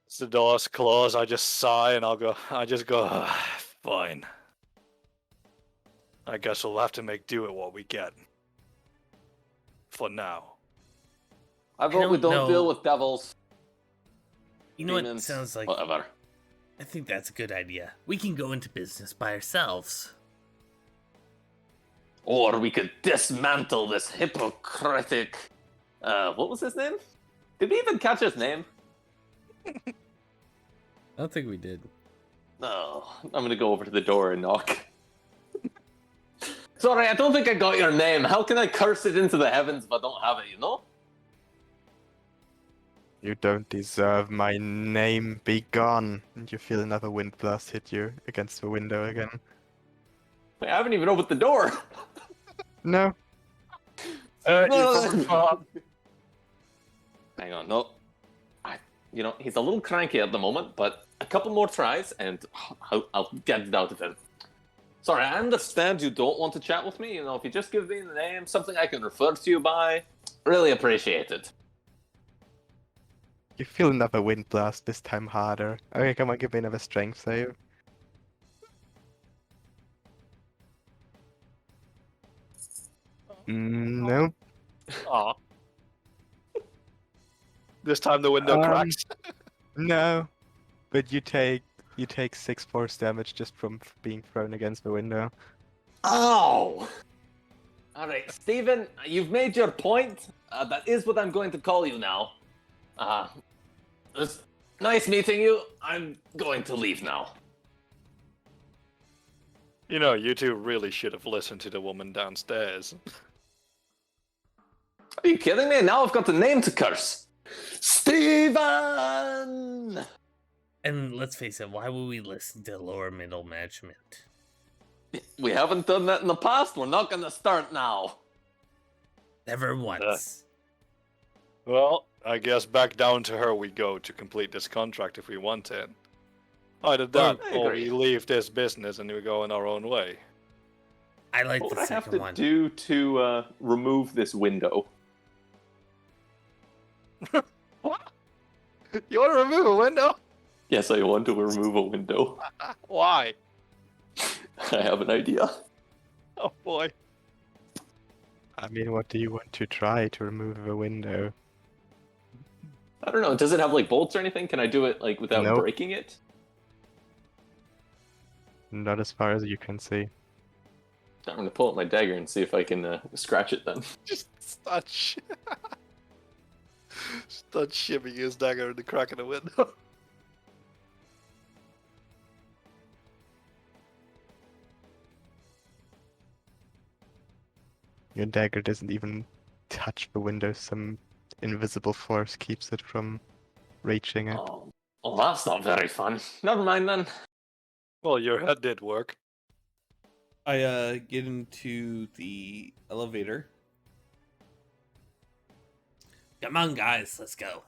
As the doors close, I just sigh and I just go, "Ah, fine. I guess we'll have to make do with what we get. For now. I vote we don't don't deal know. with devils, You know what demons, sounds like? whatever. I think that's a good idea. We can go into business by ourselves. Or we could dismantle this hypocritic. What was his name? Did we even catch his name? I don't think we did. No, I'm gonna go over to the door and knock. Sorry, I don't think I got your name. How can I curse it into the heavens if I don't have it, you know? You don't deserve my name. Be gone. And you feel another wind blast hit you against the window again. Wait, I haven't even opened the door. No. Hang on, no. He's a little cranky at the moment, but a couple more tries and I'll get it out of him. Sorry, I understand you don't want to chat with me. If you just give me the name, something I can refer to you by, really appreciate it. You feel another wind blast, this time harder. Okay, come on, give me another strength save. No. Aw. This time the window cracks. No. But you take 6 force damage just from being thrown against the window. Ow! Alright, Steven, you've made your point. That is what I'm going to call you now. It's nice meeting you. I'm going to leave now. You two really should have listened to the woman downstairs. Are you kidding me? Now I've got the name to curse. Steven! And let's face it, why would we listen to lower middle management? We haven't done that in the past. We're not going to start now. Never once. Well, I guess back down to her we go to complete this contract if we want it. Either that, I or agree. we leave this business and we go in our own way. I like What the would I have second to one. do to remove this window? What? You want to remove a window? Yes, I want to remove a window. Why? I have an idea. Oh boy. I mean, what do you want to try to remove the window? I don't know. Does it have bolts or anything? Can I do it without Nope. breaking it? Not as far as you can see. I'm gonna pull out my dagger and see if I can scratch it then. Just start shimming his dagger in the crack of the window. Your dagger doesn't even touch the window. Some invisible force keeps it from reaching it. Oh, well, that's not very fun. Never mind then. Well, your head did work. I get into the elevator. Come on, guys, let's go.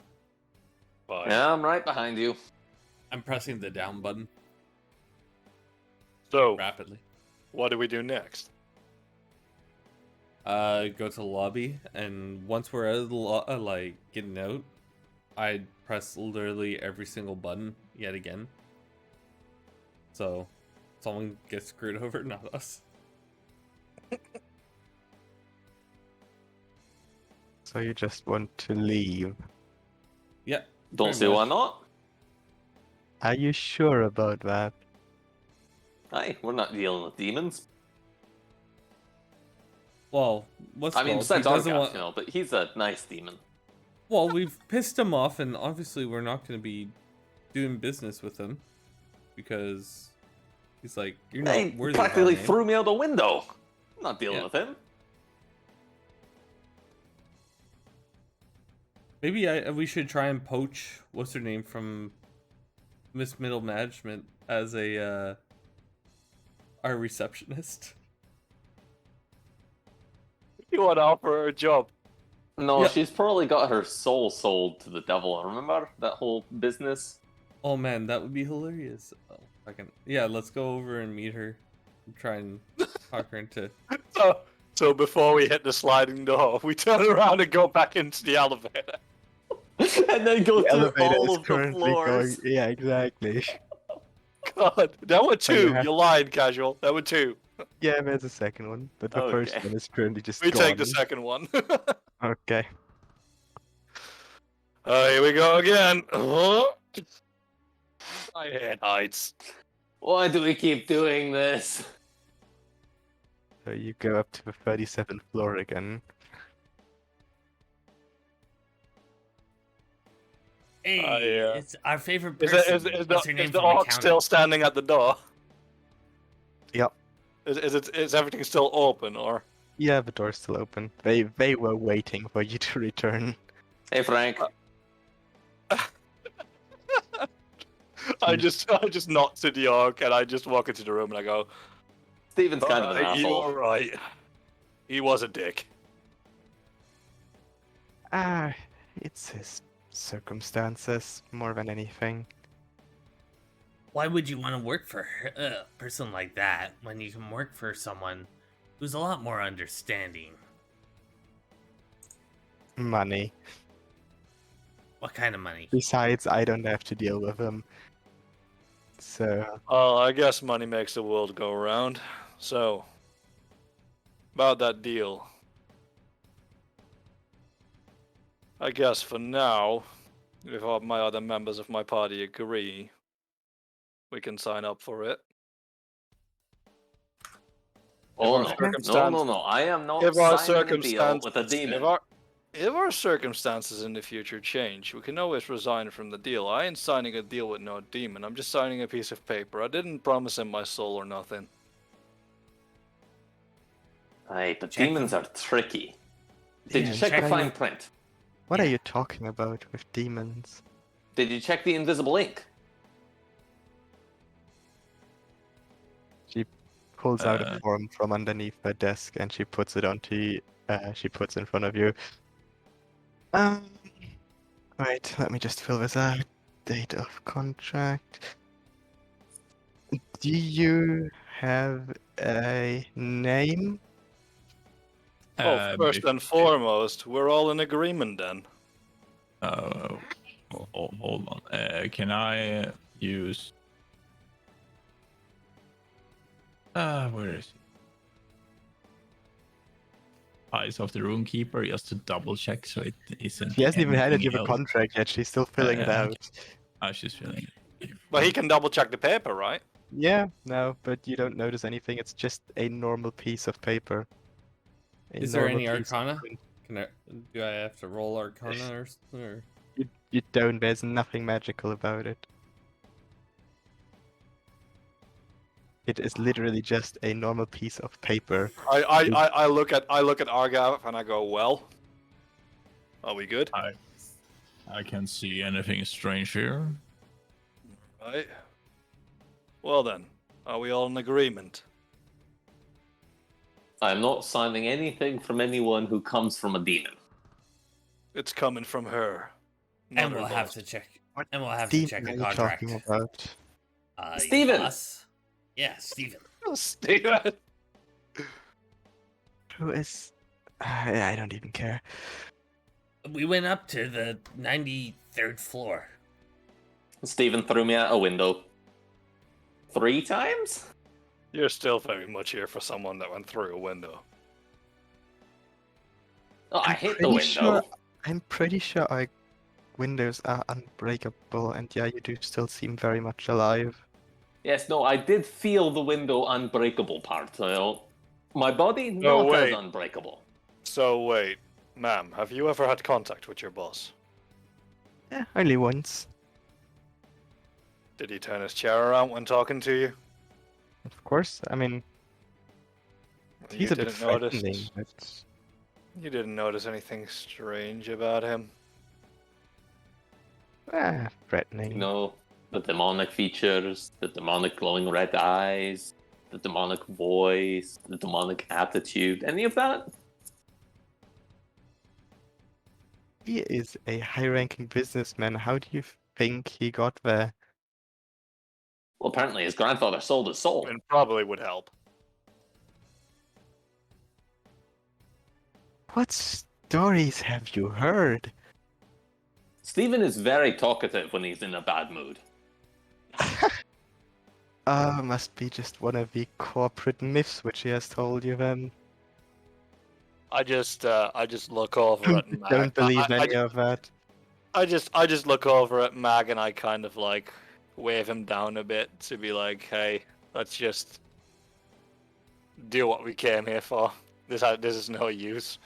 Fine. Yeah, I'm right behind you. I'm pressing the down button So, rapidly. what do we do next? Go to the lobby, and once we're out of the getting out, I press literally every single button yet again. So someone gets screwed over, not us. So you just want to leave. Yeah. Don't pretty see why much. not. Are you sure about that? Aye, we're not dealing with demons. Well, what's I mean, called? He besides doesn't Argath, want. you know, but he's a nice demon. Well, we've pissed him off, and obviously we're not going to be doing business with him because he's like, you're not They worthy of our practically name. threw me out the window. I'm not dealing Yeah. with him. Maybe we should try and poach what's her name from Miss Middle Management as a our receptionist. You want to offer her a job? No, Yeah. she's probably got her soul sold to the devil. Remember that whole business? Oh man, that would be hilarious. Oh, yeah, let's go over and meet her. And try and talk her into. So before we hit the sliding door, we turn around and go back into the elevator. And then go The through elevator all is of the currently going. floors. Yeah, exactly. God, there were Oh, you two. have- You lied, casual. There were two. Yeah, there's a second one, but the first Okay. one is currently just We gone. take the second one. Okay. Here we go again. I hate heights. Why do we keep doing this? So you go up to the 37th floor again. Hey, yeah. it's our favorite Is, person. is What's her the, name is the from orc accounting? still standing at the door? Yep. Is everything still open, or? Yeah, the door's still open. They were waiting for you to return. Hey, Frank. I just nod to the orc and I just walk into the room and I go, Steven's kind of an asshole. You're right. He was a dick. It's his circumstances more than anything. Why would you want to work for a person like that when you can work for someone who's a lot more understanding? Money. What kind of money? Besides, I don't have to deal with him. So, Oh, I guess money makes the world go around. So, about that deal. I guess for now, if all my other members of my party agree, we can sign up for it. Oh our no. circumstance- No. I am not If our signing a deal with a circumstances, demon. if our circumstances in the future change, we can always resign from the deal. I ain't signing a deal with no demon. I'm just signing a piece of paper. I didn't promise him my soul or nothing. Aye, but Check demons are tricky. Did you Yeah, check the check fine it. print? what are you talking about with demons? Did you check the invisible ink? She pulls out Uh. a form from underneath her desk and she puts it she puts in front of you. Wait, let me just fill this out. Date of contract. Do you have a name? Well, first and foremost, we're all in agreement then. Hold on. Can I use? Where is it? Eyes of the Runekeeper, just to double check so it isn't. She hasn't even handed you anything the else. contract yet. She's still filling it yeah, out. She's filling it. But he can double check the paper, right? Yeah, no, but you don't notice anything. It's just a normal piece of paper. A Is there normal any piece of arcana? print. Do I have to roll arcana or something? Or... You don't. There's nothing magical about it. It is literally just a normal piece of paper. I look at Argav and I go, well, are we good? I can't see anything strange here. Right. Well then, are we all in agreement? I'm not signing anything from anyone who comes from a demon. It's coming from her. not And her we'll have boss. to check. What And we'll have to Demon check are a you contract. talking about? Your Steven! boss? Yeah, Steven. Steven! Who is? I don't even care. We went up to the 93rd floor. Steven threw me out a window. 3 times? You're still very much here for someone that went through a window. Oh, I I'm hit the pretty window. I'm pretty sure I windows are unbreakable, and yeah, you do still seem very much alive. Yes, no, I did feel the window unbreakable part. My body No, not as wait. unbreakable. So wait, ma'am, have you ever had contact with your boss? Only once. Did he turn his chair around when talking to you? Of course, I mean, he's You a bit didn't notice. threatening, but You didn't notice anything strange about him? threatening. You know, the demonic features, the demonic glowing red eyes, the demonic voice, the demonic attitude, any of that? He is a high-ranking businessman. How do you think he got there? Well, apparently his grandfather sold his soul. It probably would help. What stories have you heard? Stephen is very talkative when he's in a bad mood. Must be just one of the corporate myths which he has told you then. I just look over at Mag. Don't believe any of that. I just look over at Mag and I kind of like wave him down a bit to be like, hey, let's just do what we came here for. This is no use.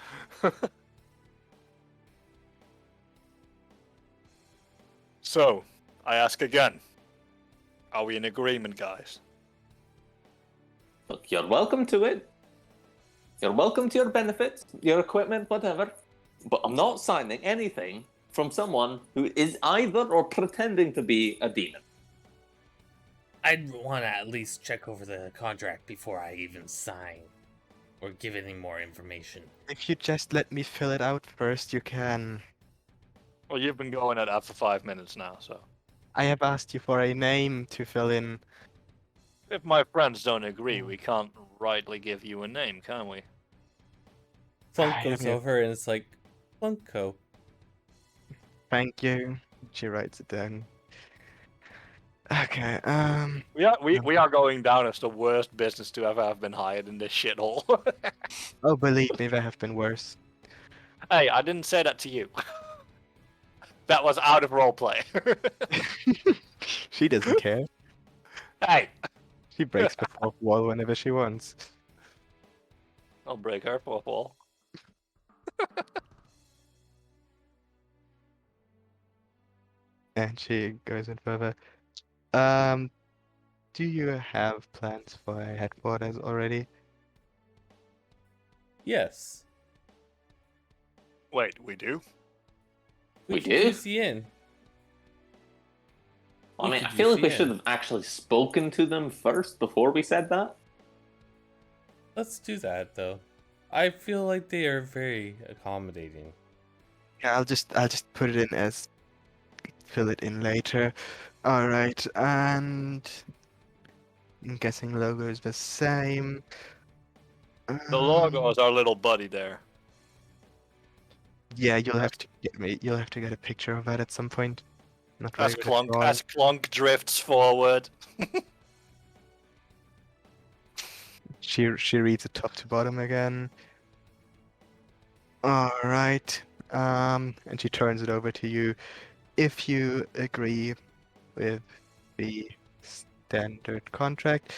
So, I ask again. Are we in agreement, guys? Look, you're welcome to it. You're welcome to your benefits, your equipment, whatever. But I'm not signing anything from someone who is either or pretending to be a demon. I'd want to at least check over the contract before I even sign or give any more information. If you just let me fill it out first, you can. Well, you've been going at that for 5 minutes now, so. I have asked you for a name to fill in. If my friends don't agree, we can't rightly give you a name, can we? Flunk I goes have no- over and it's like, Flunko. Thank you. She writes it down. Okay, We are going down as the worst business to ever have been hired in this shithole. oh, believe me, there have been worse. Hey, I didn't say that to you. That was out of roleplay. She doesn't care. Hey, She breaks the fourth wall whenever she wants. I'll break her fourth wall. And she goes in further. Do you have plans for a headquarters already? Yes. Wait, we do? We can do? use the inn. I We mean, could I feel use like we the should inn. have actually spoken to them first before we said that. Let's do that though. I feel like they are very accommodating. Yeah, I'll just put it in as fill it in later. All right, and I'm guessing logo is the same. The logo is our little buddy there. Yeah, you'll have to get a picture of that at some point. Not As very good at drawing. Clunk drifts forward. She reads it top to bottom again. All right. And she turns it over to you. If you agree with the standard contract,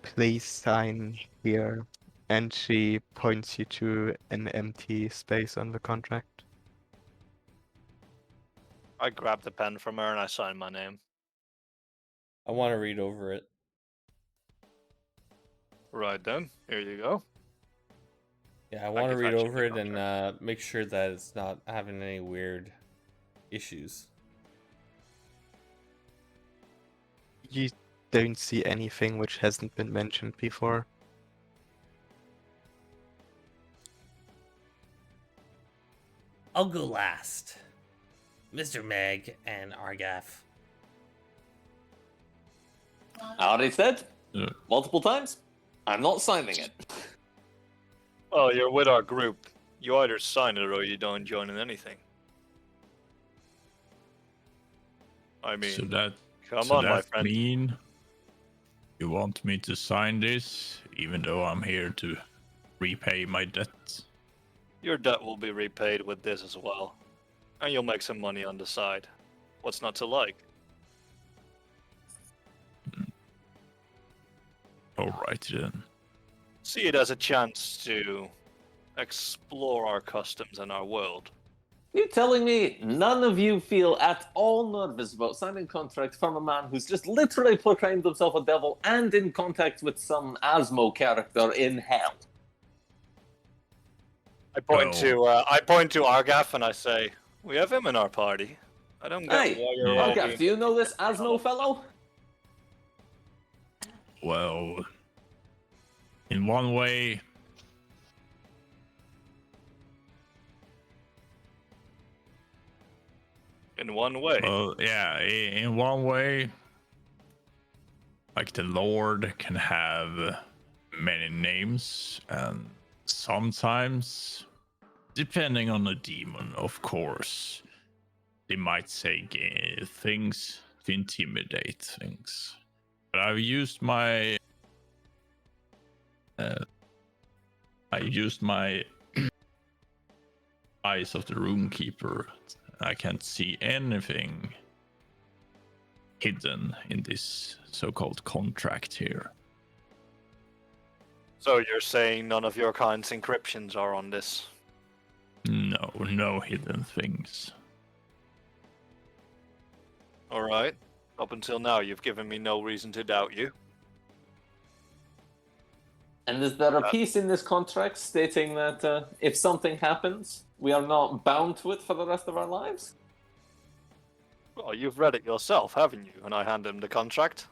please sign here. And she points you to an empty space on the contract. I grab the pen from her and I sign my name. I want to read over it. Right then, here you go. Yeah, I want to you read fetching over the it and make sure that it's not having any weird issues. You don't see anything which hasn't been mentioned before. I'll go last. Mr. Meg and Argaff. I already said Yeah. multiple times, I'm not signing it. Well, you're with our group. You either sign it or you don't join in anything. I mean, So that come on, my friend. mean you want me to sign this, even though I'm here to repay my debt? Your debt will be repaid with this as well. and you'll make some money on the side. What's not to like? Alrighty then. See it as a chance to explore our customs and our world. You telling me none of you feel at all nervous about signing contracts from a man who's just literally proclaimed himself a devil and in contact with some Asmo character in hell? I point No. to Argath and I say, "We have him in our party. I don't get Hey, why you're yeah. all Argath, being do you know this Asmo fellow? Well, in one way, in one way." in one way, like the Lord can have many names, and sometimes, depending on the demon, of course, they might say things to intimidate things. But I've used my eyes of the Runekeeper. I can't see anything hidden in this so-called contract here. So you're saying none of your kind's encryptions are on this? No hidden things. All right. Up until now, you've given me no reason to doubt you. And is there a piece in this contract stating that if something happens, we are not bound to it for the rest of our lives? Well, you've read it yourself, haven't you? And I hand him the contract.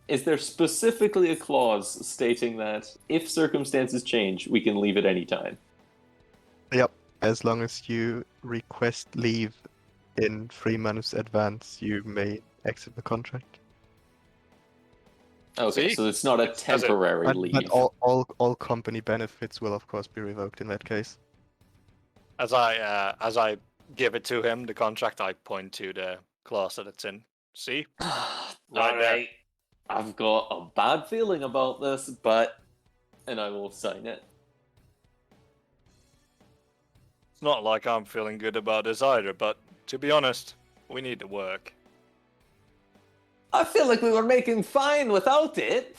Is there specifically a clause stating that if circumstances change, we can leave at any time? Yep. As long as you request leave in 3 months advance, you may exit the contract. Okay, See? so it's not a It says it. temporary But leave. all company benefits will of course be revoked in that case. As I give it to him, the contract, I point to the clause that it's in. See? All there. right. I've got a bad feeling about this, and I will sign it. It's not like I'm feeling good about this either, but to be honest, we need to work. I feel like we were making fine without it.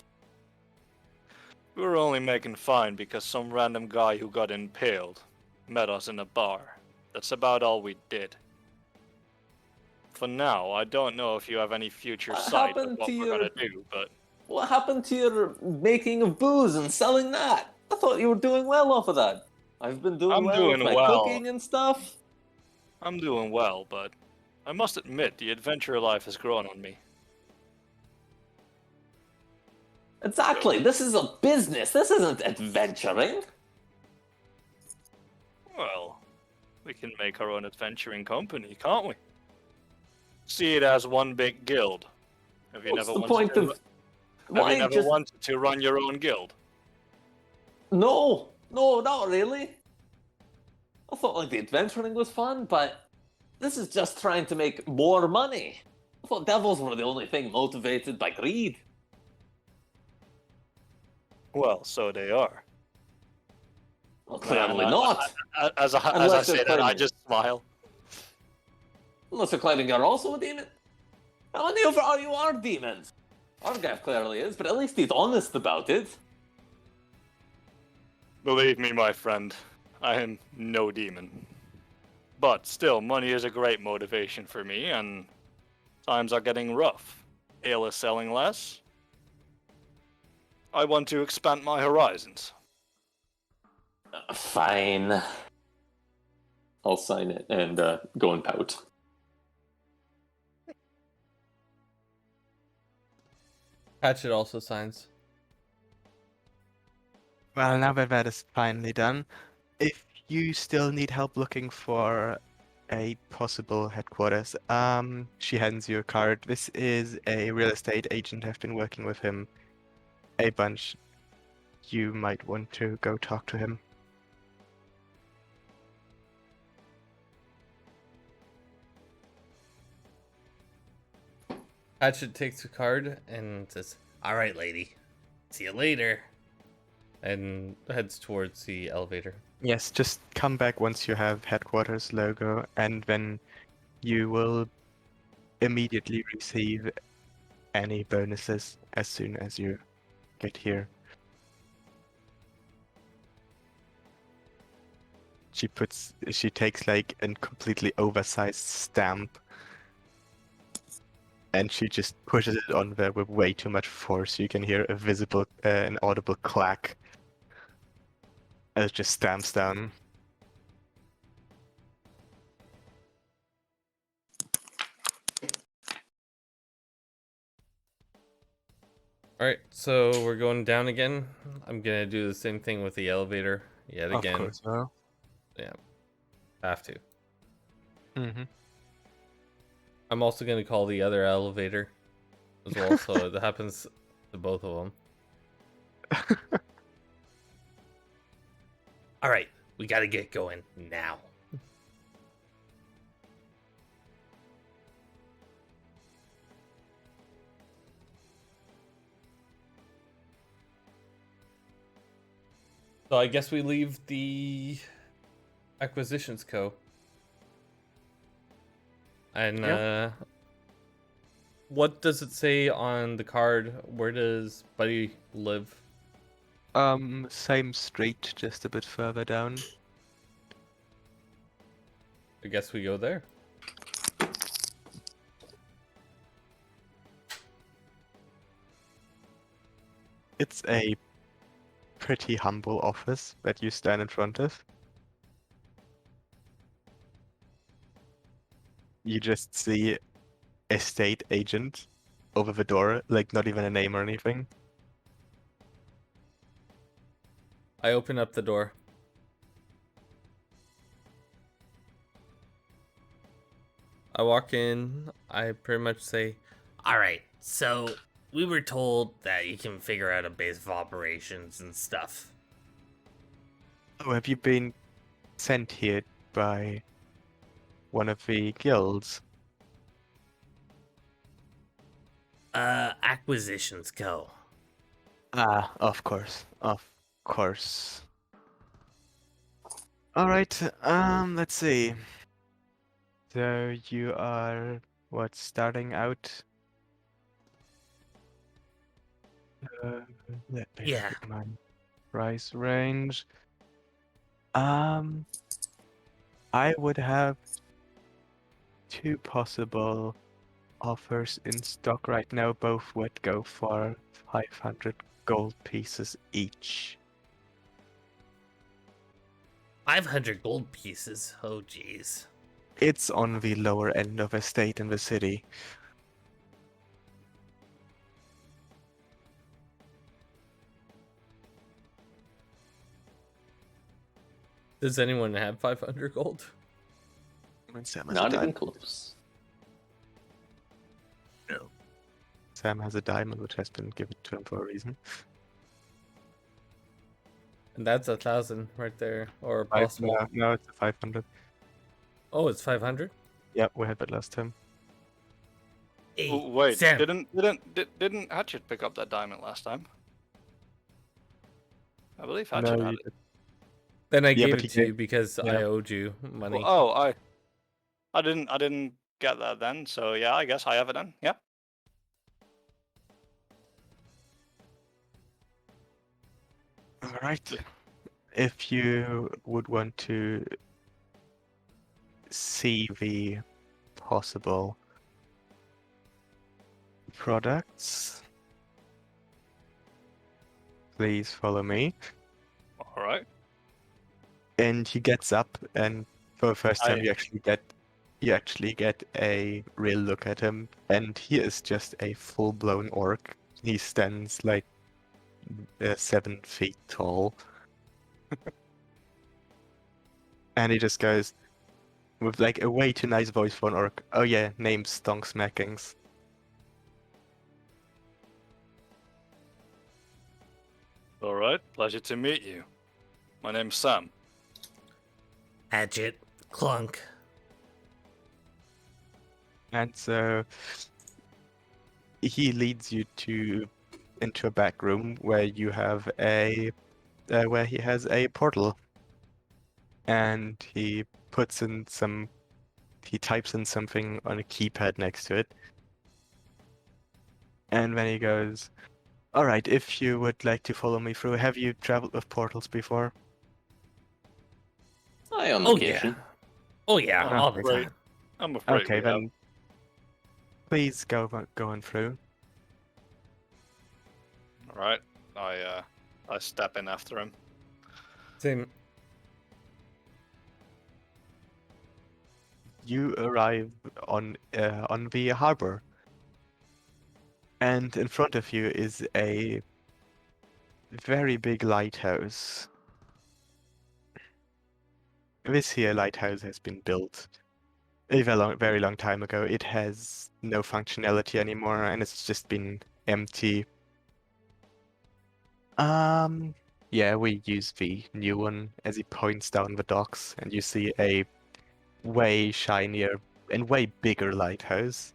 We were only making fine because some random guy who got impaled met us in a bar. That's about all we did. For now, I don't know if you have any future What sight of happened what to we're your- gonna do, but What happened to your making of booze and selling that? I thought you were doing well off of that. I've been doing I'm well doing with my well. cooking and stuff. I'm doing well, but I must admit the adventure life has grown on me. Exactly. This is a business. This isn't adventuring. Well, we can make our own adventuring company, can't we? See it as one big guild. Have you What's never the wanted point to, of? have Why you never just? wanted to run your own guild? No, not really. I thought like the adventuring was fun, but this is just trying to make more money. I thought devils were the only thing motivated by greed. Well, so they are. Well, clearly And not. As I Unless say they're that, I claiming- just smile. Unless you're claiming you're also a demon. How many of you are demons? Argav clearly is, but at least he's honest about it. Believe me, my friend, I am no demon. But still, money is a great motivation for me, and times are getting rough. Ale is selling less. I want to expand my horizons. Fine. I'll sign it and go and pout. Hatchet also signs. Well, now that is finally done, if you still need help looking for a possible headquarters, she hands you a card. This is a real estate agent. I've been working with him a bunch. You might want to go talk to him. Hatchet takes the card and says, All right, lady. See you later. and heads towards the elevator. Yes, just come back once you have headquarters logo, and then you will immediately receive any bonuses as soon as you get here. She takes like a completely oversized stamp and she just pushes it on there with way too much force. You can hear a an audible clack as it just stamps down. All right, so we're going down again. I'm gonna do the same thing with the elevator yet Of again. course, well. Yeah, have to. Mm-hmm. I'm also gonna call the other elevator as well, so it happens to both of them. All right, we got to get going now. So I guess we leave the acquisitions co. And what does it say on the card? Where does Buddy live? Same street, just a bit further down. I guess we go there. It's a pretty humble office that you stand in front of. You just see estate agent over the door, like not even a name or anything. I open up the door. I walk in. I pretty much say, All right, so we were told that you can figure out a base of operations and stuff. Oh, have you been sent here by one of the guilds? Acquisitions Co. Ah, of course. Of course. Alright, let's see. So you are what, starting out? Let me Yeah. look at my price range. I would have two possible offers in stock right now. Both would go for 500 gold pieces each. 500 gold pieces. Oh, jeez. It's on the lower end of estate in the city. does anyone have 500 gold? Sam has Not a even diamond. close. No. Sam has a diamond, which has been given to him for a reason. And that's 1,000 right there, or Five, possible. no, it's a 500. Oh, it's 500. Yeah, we had that last time. Hey, Oh, wait, Sam. didn't Hatchet pick up that diamond last time? I believe Hatchet No, had you it. did. Then I Yeah, gave but it he to you gave- because yeah. I owed you money. Well, oh, I didn't get that then. So yeah, I guess I have it then. Yeah. Alright. If you would want to see the possible products, please follow me. All right. And he gets up, and for the first time, I- you actually get a real look at him, and he is just a full-blown orc. He stands like 7 feet tall, and he just goes with like a way too nice voice for an orc. Oh yeah, name's Stonk Smackings. All right. Pleasure to meet you. My name's Sam. Hatchet. Clunk. And so he leads you into a back room where you have where he has a portal. and he types in something on a keypad next to it. And then he goes, all right, if you would like to follow me through, have you traveled with portals before? I on Oh occasion. yeah. Oh yeah, I'm all the afraid- time. I'm afraid Okay, we have. then please go on through. All right. I step in after him. Same. You arrive on the harbor, and in front of you is a very big lighthouse. This here lighthouse has been built a very long time ago. It has no functionality anymore, and it's just been empty. Yeah, we use the new one as he points down the docks, and you see a way shinier and way bigger lighthouse.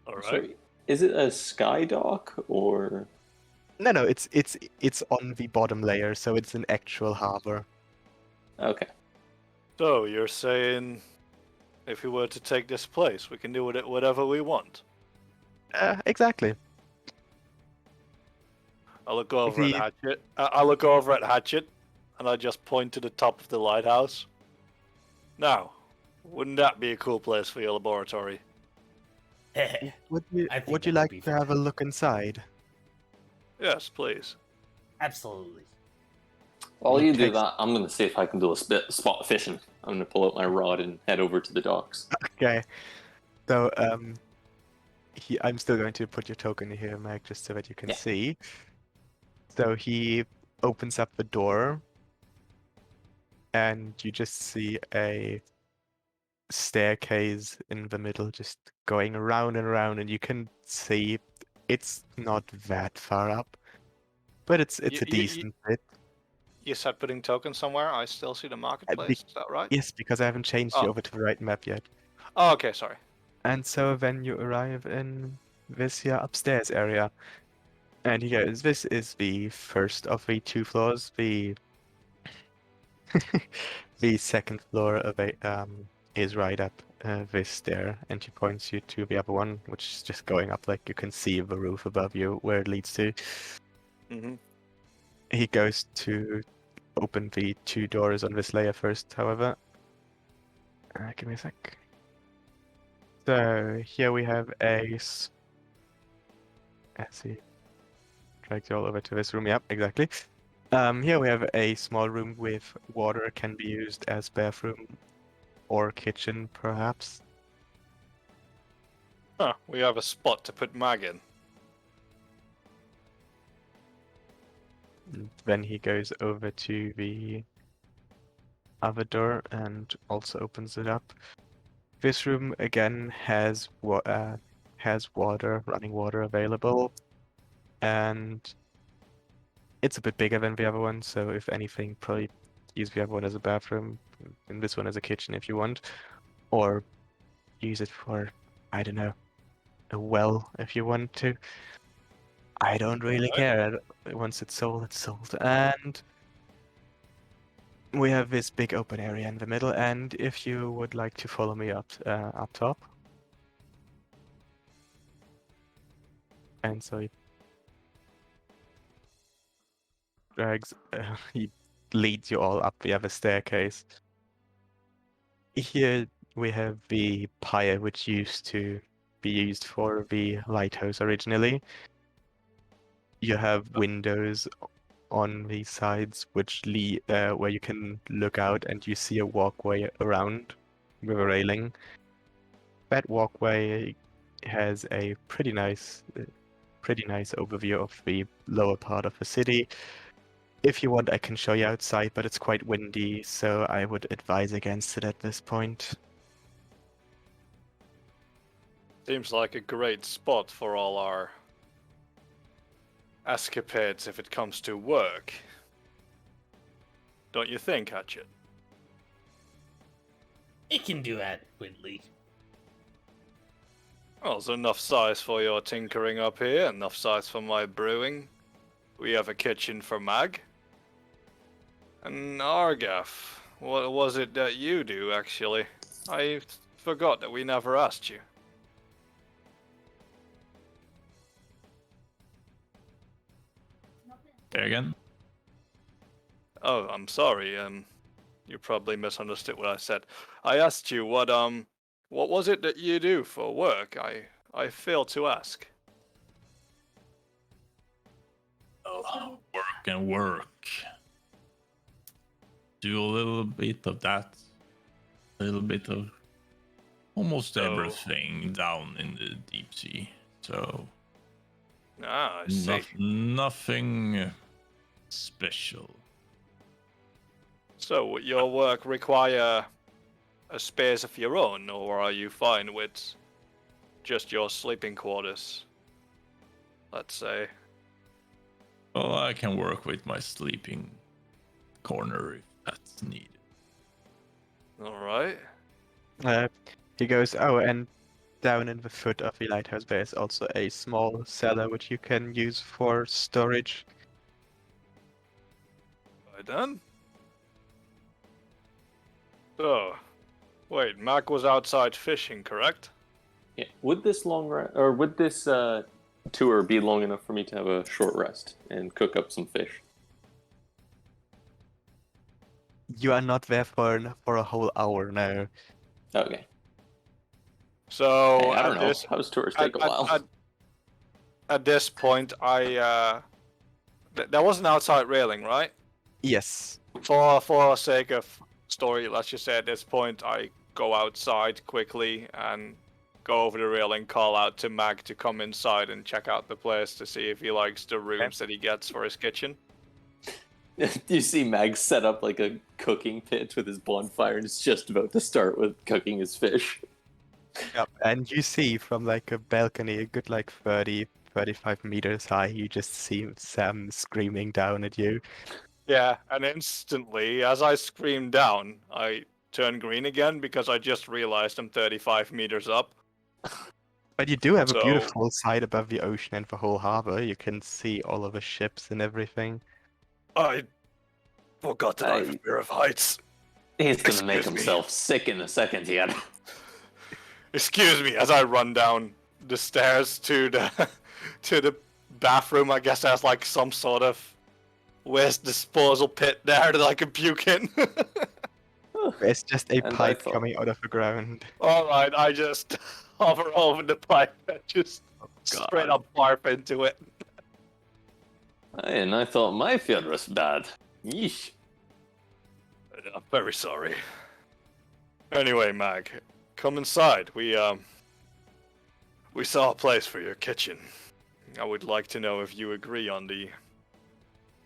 All right. Sorry, is it a sky dock or? No, it's on the bottom layer, so it's an actual harbor. Okay. So you're saying, if we were to take this place, we can do with it whatever we want? Exactly. I look over The- at Hatchet. I look over at Hatchet, and I just point to the top of the lighthouse. Now, wouldn't that be a cool place for your laboratory? Would you I think would you that would like be to have a look inside? Yes, please. Absolutely. While He you do takes- that, I'm gonna see if I can do a spot fishing. I'm gonna pull out my rod and head over to the docks. Okay. So I'm still going to put your token here, Mag, just so that you can Yeah. see. So he opens up the door, and you just see a staircase in the middle, just going around and around, and you can see it's not that far up, but it's a decent bit. You said putting tokens somewhere. I still see the marketplace. Is that right? Yes, because I haven't changed you Oh. over to the right map yet. Oh, okay. Sorry. And so then you arrive in this here upstairs area. And he goes, this is the first of the 2 floors. The the second floor of is right up this stair, and he points you to the other one, which is just going up, like you can see the roof above you where it leads to. Mm-hmm. He goes to open the 2 doors on this layer first, however. Give me a sec. So here we have let's see. Drag you all over to this room. Yep, exactly. Here we have a small room with water, can be used as bathroom or kitchen, perhaps. Huh. We have a spot to put Mag in. And then he goes over to the other door and also opens it up. This room again has water, running water available, and it's a bit bigger than the other one. So if anything, probably use the other one as a bathroom, and this one as a kitchen if you want, or use it for, I don't know, a well if you want to. I don't really care. Once it's sold, it's sold. And we have this big open area in the middle, and if you would like to follow me up top. And so he he leads you all up the other staircase. Here we have the pier, which used to be used for the lighthouse originally. You have windows on the sides which where you can look out, and you see a walkway around with a railing. That walkway has a pretty nice overview of the lower part of the city. If you want, I can show you outside, but it's quite windy, so I would advise against it at this point. Seems like a great spot for all our escapades if it comes to work. Don't you think, Hatchet? It can do adequately. Well, there's enough size for your tinkering up here, enough size for my brewing. We have a kitchen for Mag. And Argaff. what was it that you do, actually? I forgot that we never asked you. There again? Oh, I'm sorry. You probably misunderstood what I said. I asked you what was it that you do for work? I failed to ask. Oh, work and work. Do a little bit of that. A little bit of almost So- everything down in the deep sea. So Ah, I see. nothing special. So, would your work require a space of your own, or are you fine with just your sleeping quarters? Let's say. Well, I can work with my sleeping corner if that's needed. Alright. He goes, oh, and down in the foot of the lighthouse there is also a small cellar which you can use for storage. Right then. So, wait, Mac was outside fishing, correct? Yeah. Would this would this tour be long enough for me to have a short rest and cook up some fish? You are not there for a whole hour now. Okay. So, Hey, I don't at know. this House tours take a while. at this point, there was an outside railing, right? Yes. For sake of story, let's just say at this point, I go outside quickly and go over the railing, call out to Mag to come inside and check out the place to see if he likes the rooms that he gets for his kitchen. You see Mag set up like a cooking pit with his bonfire and is just about to start with cooking his fish. Yep. And you see from like a balcony, a good like 35 meters high, you just see Sam screaming down at you. Yeah, and instantly, as I scream down, I turn green again because I just realized I'm 35 meters up. But you do have So- a beautiful sight above the ocean and the whole harbor. You can see all of the ships and everything. I forgot that I have a fear of heights. He's gonna make Excuse me. himself sick in a second here. Excuse me, as I run down the stairs to the to the bathroom. I guess there's like some sort of waste disposal pit there that I can puke in. It's just a And I pipe thought- coming out of the ground. All right, I just hover over the pipe and just straight up barf into it. And I thought my fear was bad. Yeesh. I'm very sorry. Anyway, Mag, come inside. We saw a place for your kitchen. I would like to know if you agree on the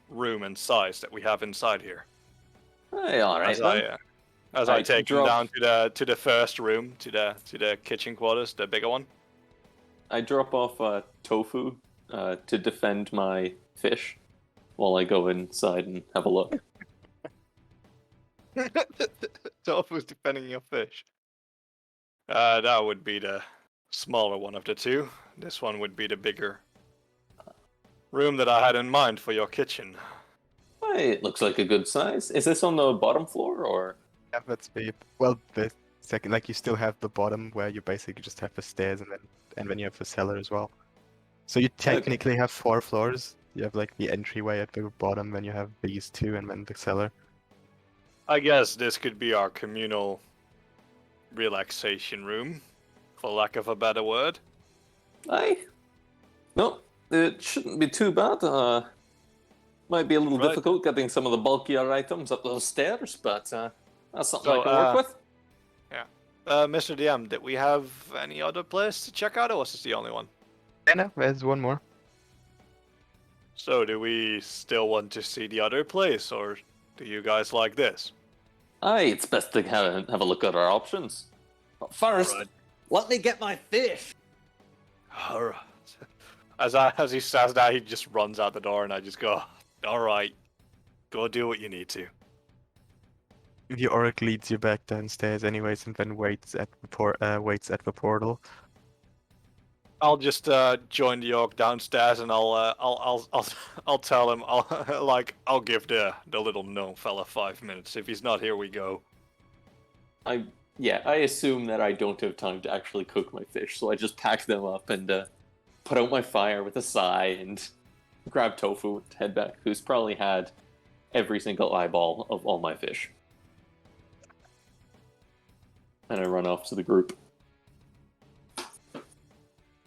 room and size that we have inside here. Hey, all right. As I I take him drop- down to the first room, to the kitchen quarters, the bigger one. I drop off tofu to defend my fish while I go inside and have a look. Tofu's defending your fish. That would be the smaller one of the two. This one would be the bigger room that I had in mind for your kitchen. Hey, it looks like a good size. Is this on the bottom floor or? Yeah, that's the second. Like you still have the bottom where you basically just have the stairs, and then you have the cellar as well. So you technically have 4 floors. You have like the entryway at the bottom, then you have these 2, and then the cellar. I guess this could be our communal relaxation room, for lack of a better word. Aye. No, it shouldn't be too bad. Might be a little Right. difficult getting some of the bulkier items up those stairs, but that's something So, I can work with. Mr. DM, did we have any other place to check out, or was this the only one? Yeah, no, there's one more. So, do we still want to see the other place, or do you guys like this? Aye, it's best to have a look at our options. But first, Alright. let me get my fish. Alright. As he says that, he just runs out the door, and I just go, alright, go do what you need to. The orc leads you back downstairs, anyways, and then waits at the portal. I'll just join the orc downstairs, and I'll tell him. I'll give the little gnome fella 5 minutes. If he's not here, we go. I assume that I don't have time to actually cook my fish, so I just pack them up and put out my fire with a sigh and grab Tofu and head back, who's probably had every single eyeball of all my fish. And I run off to the group.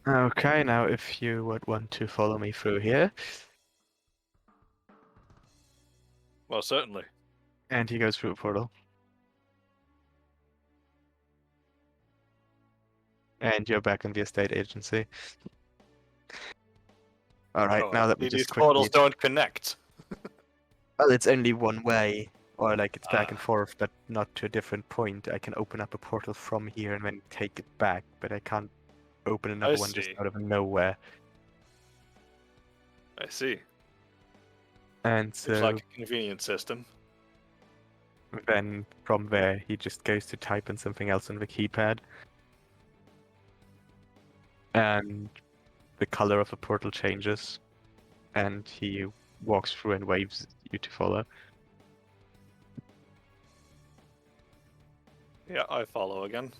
Okay, now if you would want to follow me through here. Well, certainly. And he goes through a portal. And you're back in the estate agency. Alright, now let me these just quickly... portals don't connect. Well, it's only one way. Or like it's back and Ah. forth, but not to a different point. I can open up a portal from here and then take it back, but I can't open another one just see. out of nowhere. I see. And Seems so like a convenient system. then from there he just goes to type in something else on the keypad. And the color of the portal changes. And he walks through and waves you to follow. Yeah, I follow again.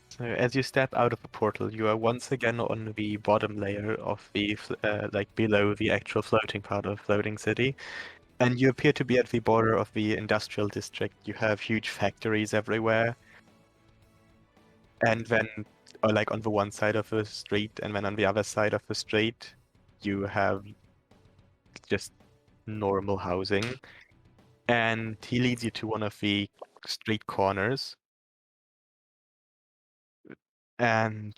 So as you step out of the portal, you are once again on the bottom layer of the, like below the actual floating part of Floating City. And you appear to be at the border of the industrial district. You have huge factories everywhere. And then, or like on the one side of the street, and then on the other side of the street, you have just normal housing. And he leads you to one of the street corners. And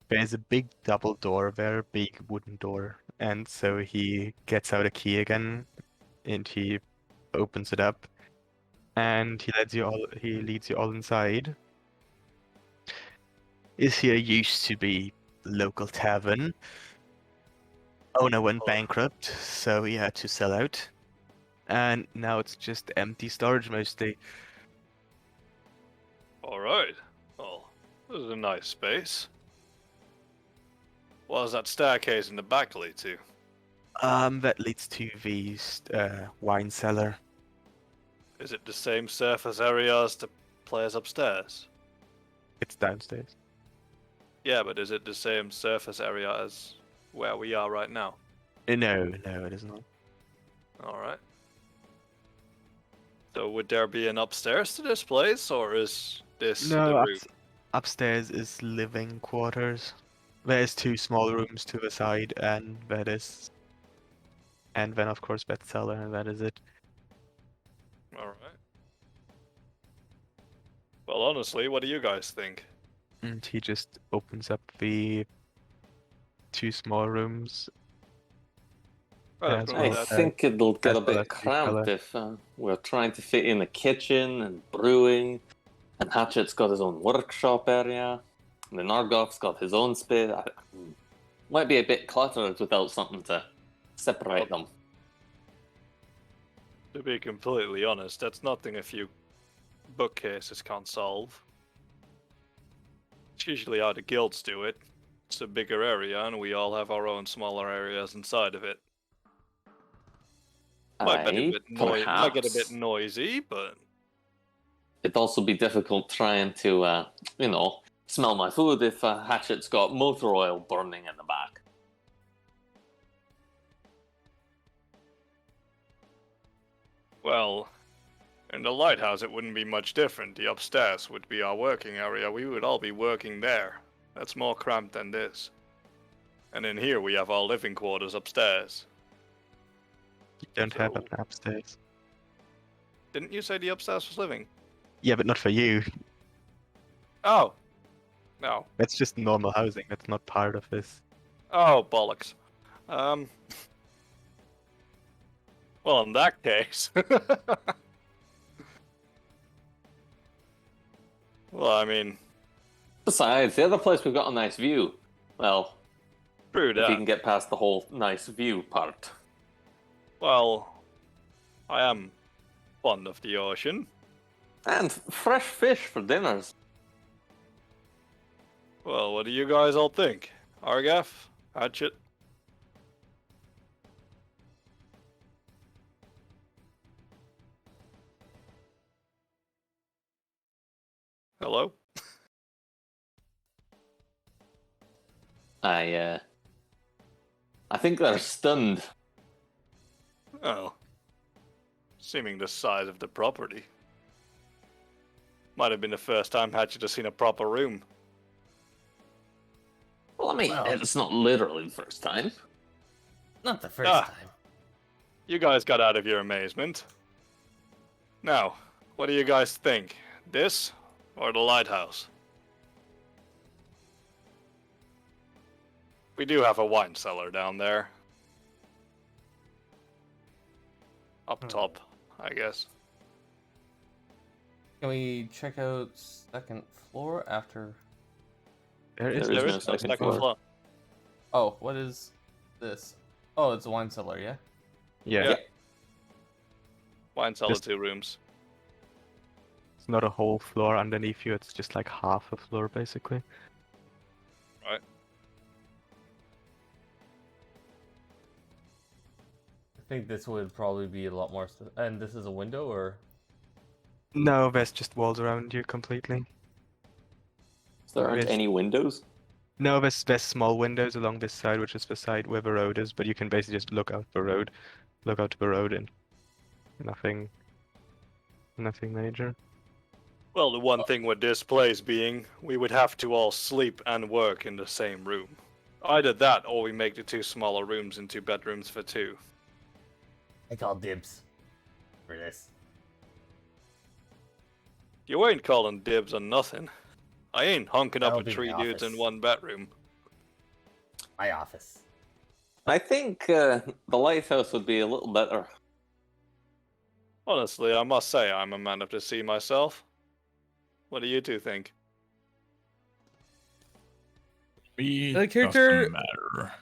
there's a big double door there, big wooden door. And so he gets out a key again and he opens it up. And he leads you all inside. This here used to be the local tavern. Owner went bankrupt, so he had to sell out. And now it's just empty storage mostly. Alright. Well, this is a nice space. What does that staircase in the back lead to? That leads to the wine cellar. Is it the same surface area as the players upstairs? It's downstairs. Yeah, but is it the same surface area as where we are right now? No, it is not. Alright. So would there be an upstairs to this place, or is this the No, room? upstairs is living quarters. There's 2 small rooms to the side, and and then of course that cellar, and that is it. Alright. Well, honestly, what do you guys think? And he just opens up the 2 small rooms. As I well think it'll get as a well bit as the cramped cellar. if we're trying to fit in the kitchen and brewing, and Hatchet's got his own workshop area, and the Nargoth's got his own space. Might be a bit cluttered without something to separate them. To be completely honest, that's nothing a few bookcases can't solve. It's usually how the guilds do it. It's a bigger area, and we all have our own smaller areas inside of it. Might get a bit noisy, but It'd also be difficult trying to, smell my food if Hatchet's got motor oil burning in the back. well, in the lighthouse it wouldn't be much different. The upstairs would be our working area. We would all be working there. That's more cramped than this. And in here we have our living quarters upstairs. You don't have So- an upstairs. Didn't you say the upstairs was living? Yeah, but not for you. Oh. No. That's just normal housing. That's not part of this. Oh, bollocks. Well, in that case. Well, I mean, Besides, the other place we've got a nice view. Well, true if you that. can get past the whole nice view part. Well, I am fond of the ocean. And fresh fish for dinners. Well, what do you guys all think? Argaff? Hatchet? Hello? I think they're stunned. Oh. Seeming the size of the property. Might have been the first time Hatchet has seen a proper room. Well, I mean, Well. it's not literally the first time. Not the first Ah. time. You guys got out of your amazement. Now, what do you guys think? This or the lighthouse? We do have a wine cellar down there. Up top, I guess. Can we check out second floor after? There is There is There no is no second second floor. floor. Oh, what is this? Oh, it's a wine cellar, yeah? yeah, Yeah. Wine cellar, Just- 2 rooms. it's not a whole floor underneath you. It's just like half a floor basically. Right. I think this would probably be a lot more. And this is a window, or? No, there's just walls around you completely. There aren't Yes. any windows. No, there's small windows along this side, which is the side where the road is, but you can basically just look out to the road, and nothing major. Well, the one thing with this place being, we would have to all sleep and work in the same room. Either that, or we make the 2 smaller rooms into bedrooms for 2. I call dibs for this. You ain't calling dibs on nothing. I ain't hunking That'll up be with my 3 dudes in office. 1 bedroom. My office. I think the lighthouse would be a little better. Honestly, I must say I'm a man of the sea myself. What do you 2 think? Me The character- doesn't matter.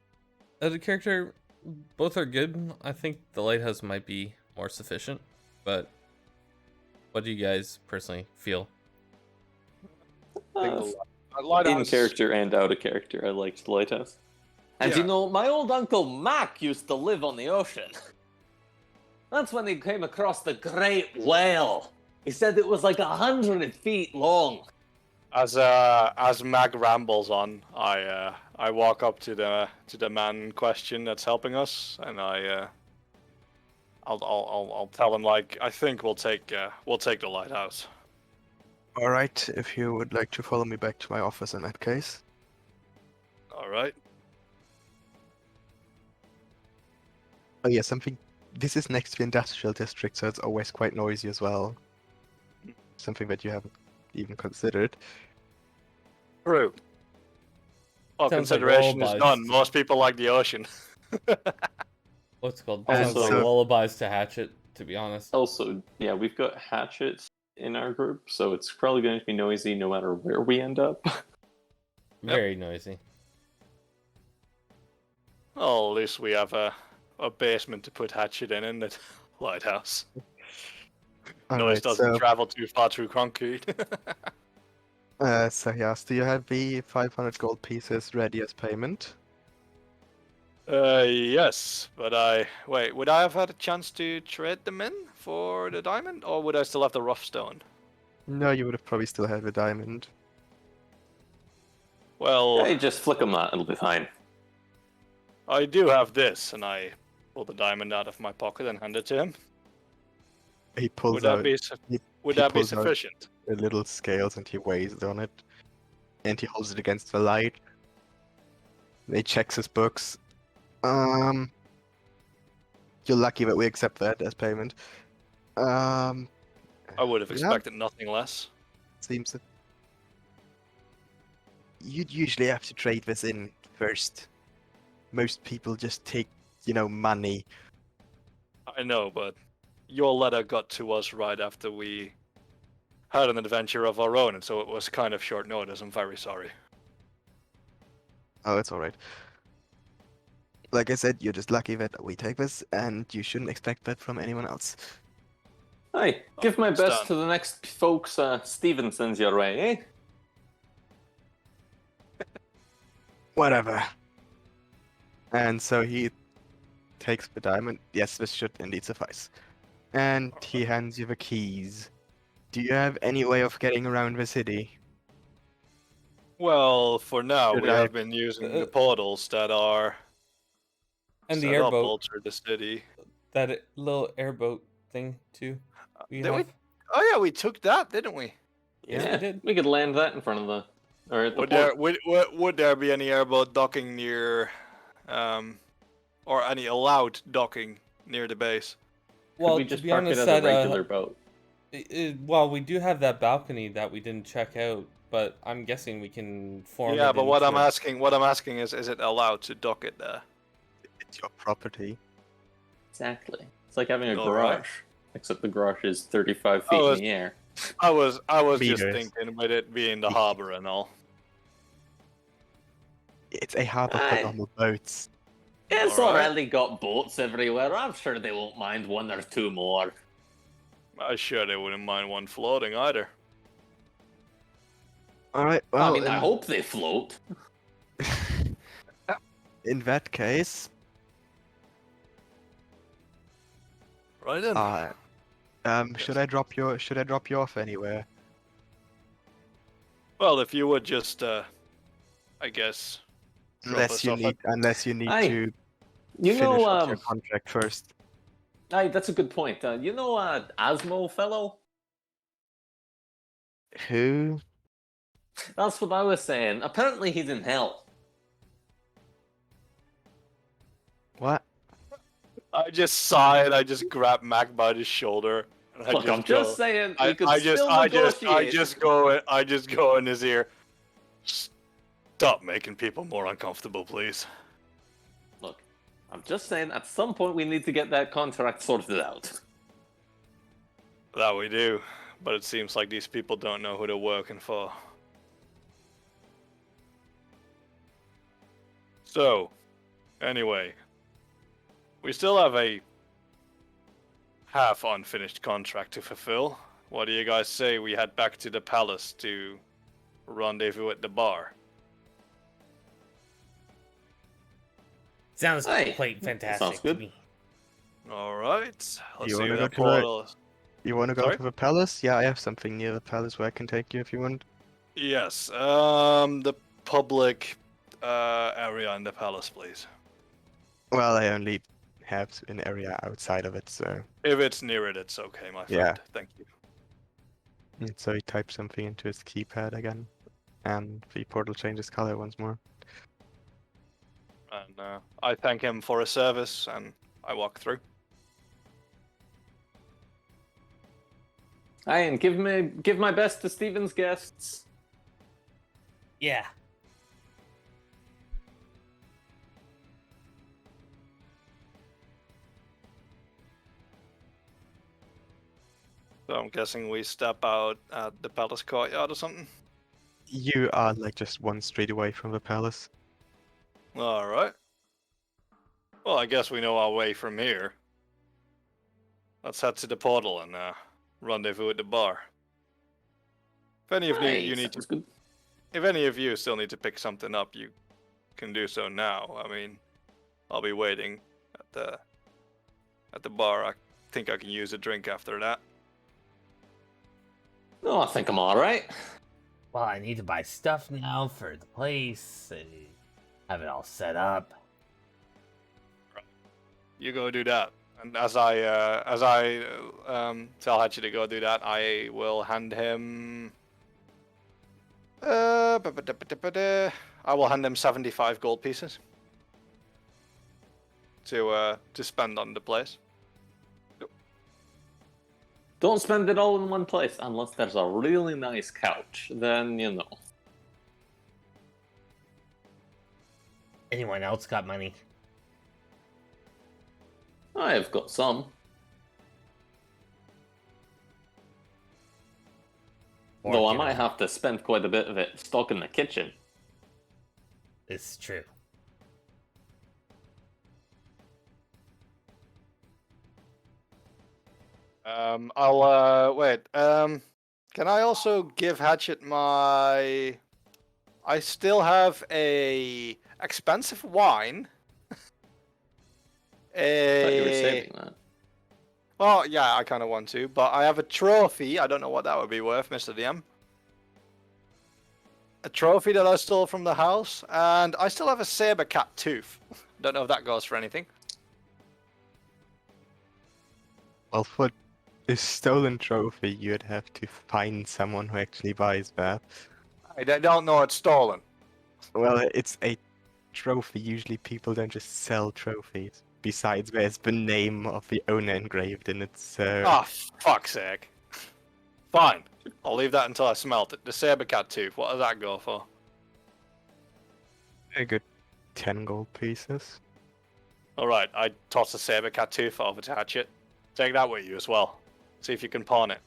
As a character, both are good. I think the lighthouse might be more sufficient, but what do you guys personally feel? I think Uh, the in lighthouse- character and out of character, I liked the lighthouse. And you Yeah. know, my old uncle Mac used to live on the ocean. That's when he came across the great whale. He said it was like 100 feet long. As Mag rambles on, I walk up to the man in question that's helping us, and I'll tell him, like, I think we'll take the lighthouse. All right, if you would like to follow me back to my office in that case. All right. Oh yeah, something. This is next to the industrial district, so it's always quite noisy as well. Something that you haven't even considered. True. Well, Sounds like consideration is lullabies. done. Most people like the ocean. What's it called? And Sounds like so- lullabies to Hatchet, to be honest. Also, yeah, we've got hatchets in our group, so it's probably going to be noisy no matter where we end up. Very noisy. Well, at least we have a basement to put Hatchet in the lighthouse. Noise Alright, doesn't so, travel too far through concrete. so yes, do you have the 500 gold pieces ready as payment? Yes, but would I have had a chance to trade them in for the diamond, or would I still have the rough stone? No, you would have probably still had the diamond. Well, Hey, just flick them that, it'll be fine. I do have this, and I pull the diamond out of my pocket and hand it to him. He pulls Would that out be he- would he that be pulls out- sufficient? the little scales and he weighs it on it. And he holds it against the light. And he checks his books. You're lucky that we accept that as payment. I would have yeah. expected nothing less. Seems that you'd usually have to trade this in first. Most people just take, money. I know, but your letter got to us right after we had an adventure of our own, and so it was kind of short notice. I'm very sorry. Oh, it's alright. Like I said, you're just lucky that we take this, and you shouldn't expect that from anyone else. Hey, give my best Understand. to the next folks Steven sends your way, Whatever. And so he takes the diamond. Yes, this should indeed suffice. And he hands you the keys. Do you have any way of getting around the city? Well, for now, Should we I- have been using the portals that are And the set up all airboat, through the city. that little airboat thing too. We Did we? have. Oh yeah, we took that, didn't we? Yes, we did. We could land that in front of the, or at the Would port. there would there be any airboat docking near, or any allowed docking near the base? Could Well, we to just be park it honest, as that a regular boat? well, we do have that balcony that we didn't check out, but I'm guessing we can form Yeah, it but what I'm into asking is it allowed to dock it there? It's your property. Exactly. It's like having a All right. garage, except the garage is 35 feet Oh, in the air. I was just Meters. thinking with it being the harbor and all. It's a harbor for Aye. normal boats. It's All right. already got boats everywhere. I'm sure they won't mind one or two more. I'm sure they wouldn't mind one floating either. Alright, well, I mean, I hope they float. in that case, Right then. should I drop you off anywhere? Well, if you would just, I guess. drop Unless us you off need, unless you need Aye. to You finish know, off your contract first. aye, that's a good point. You know, Asmo fellow? Who? That's what I was saying. Apparently he's in hell. What? I just sighed. I just grabbed Mac by the shoulder. And Look, I'm just saying, we could I still just negotiate. I just go in his ear. Stop making people more uncomfortable, please. Look, I'm just saying, at some point we need to get that contract sorted out. That we do, but it seems like these people don't know who they're working for. So, anyway, we still have a half unfinished contract to fulfill. What do you guys say we head back to the palace to rendezvous at the bar? Sounds Hey, quite that fantastic sounds to good. me. All right. Let's You see wanna where go that to the- portal is. You want to go Sorry? to the palace? Yeah, I have something near the palace where I can take you if you want. Yes. The public area in the palace, please. Well, I only have an area outside of it, so. If it's near it, it's okay, my friend. Yeah. Thank you. And so he types something into his keypad again, and the portal changes color once more. And I thank him for his service, and I walk through. Aye, and give my best to Steven's guests. Yeah. So I'm guessing we step out at the palace courtyard or something. You are like just one street away from the palace. All right. Well, I guess we know our way from here. Let's head to the portal and rendezvous at the bar. If any of you need to, Sounds good. if any of you still need to pick something up, you can do so now. I mean, I'll be waiting at the bar. I think I can use a drink after that. No, I think I'm all right. Well, I need to buy stuff now for the place. Have it all set up. You go do that. And as I tell Hachi to go do that, I will hand him. I will hand him 75 gold pieces to spend on the place. Don't spend it all in one place unless there's a really nice couch. Then, you know. Anyone else got money? I've got some. Or, Though I you know, might have to spend quite a bit of it stocking the kitchen. It's true. I'll wait. Can I also give Hatchet my I still have a expensive wine. I thought you were saving that. Well, yeah, I kind of want to, but I have a trophy. I don't know what that would be worth, Mr. DM. A trophy that I stole from the house, and I still have a saber cat tooth. Don't know if that goes for anything. Well, for a stolen trophy, you'd have to find someone who actually buys that. I don't know it's stolen. Well, it's a trophy. Usually people don't just sell trophies. Besides, there's the name of the owner engraved in it, so... Ah, fuck's sake. Fine. I'll leave that until I smelt it. The saber cat tooth, what does that go for? A good 10 gold pieces. Alright, I toss a saber cat tooth over to Hatchet. Take that with you as well. See if you can pawn it.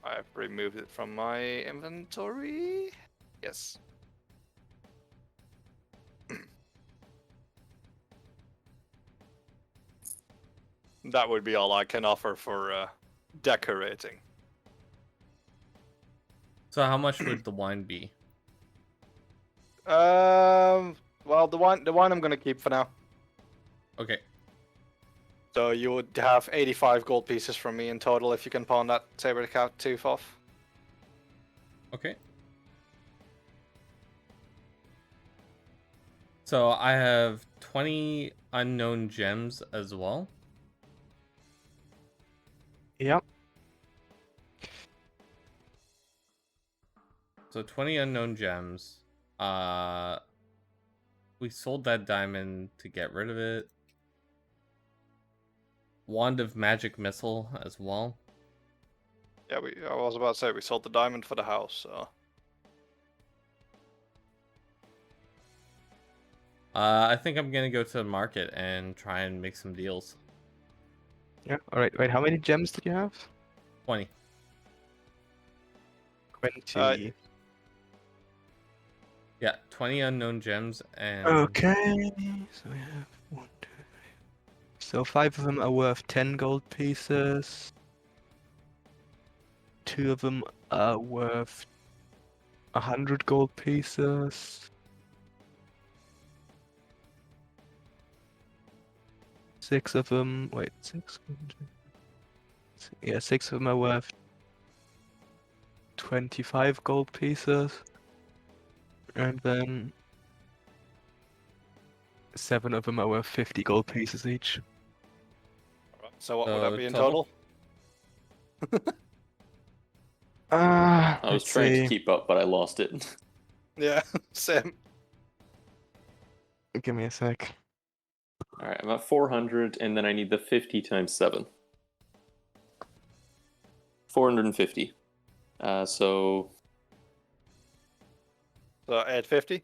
I've removed it from my inventory. Yes. That would be all I can offer for decorating. So how much would the wine be? Well, the wine I'm gonna keep for now. Okay. So you would have 85 gold pieces from me in total if you can pawn that saber cat tooth off. Okay. So I have 20 unknown gems as well. Yep. So 20 unknown gems. We sold that diamond to get rid of it. Wand of magic missile as well. Yeah, I was about to say we sold the diamond for the house, so. I think I'm gonna go to the market and try and make some deals. Yeah, alright. Wait, how many gems did you have? 20. 20. Yeah, 20 unknown gems and Okay, so we have 1, 2, 3. So 5 of them are worth 10 gold pieces. 2 of them are worth 100 gold pieces. 6 of them, wait, 6? Yeah, 6 of them are worth 25 gold pieces. And then 7 of them are worth 50 gold pieces each. So what would So that be in total? total? I was Let's trying to see. keep up, but I lost it. Yeah, same. Give me a sec. Alright, I'm at 400, and then I need the 50 times 7. 450. So So 850?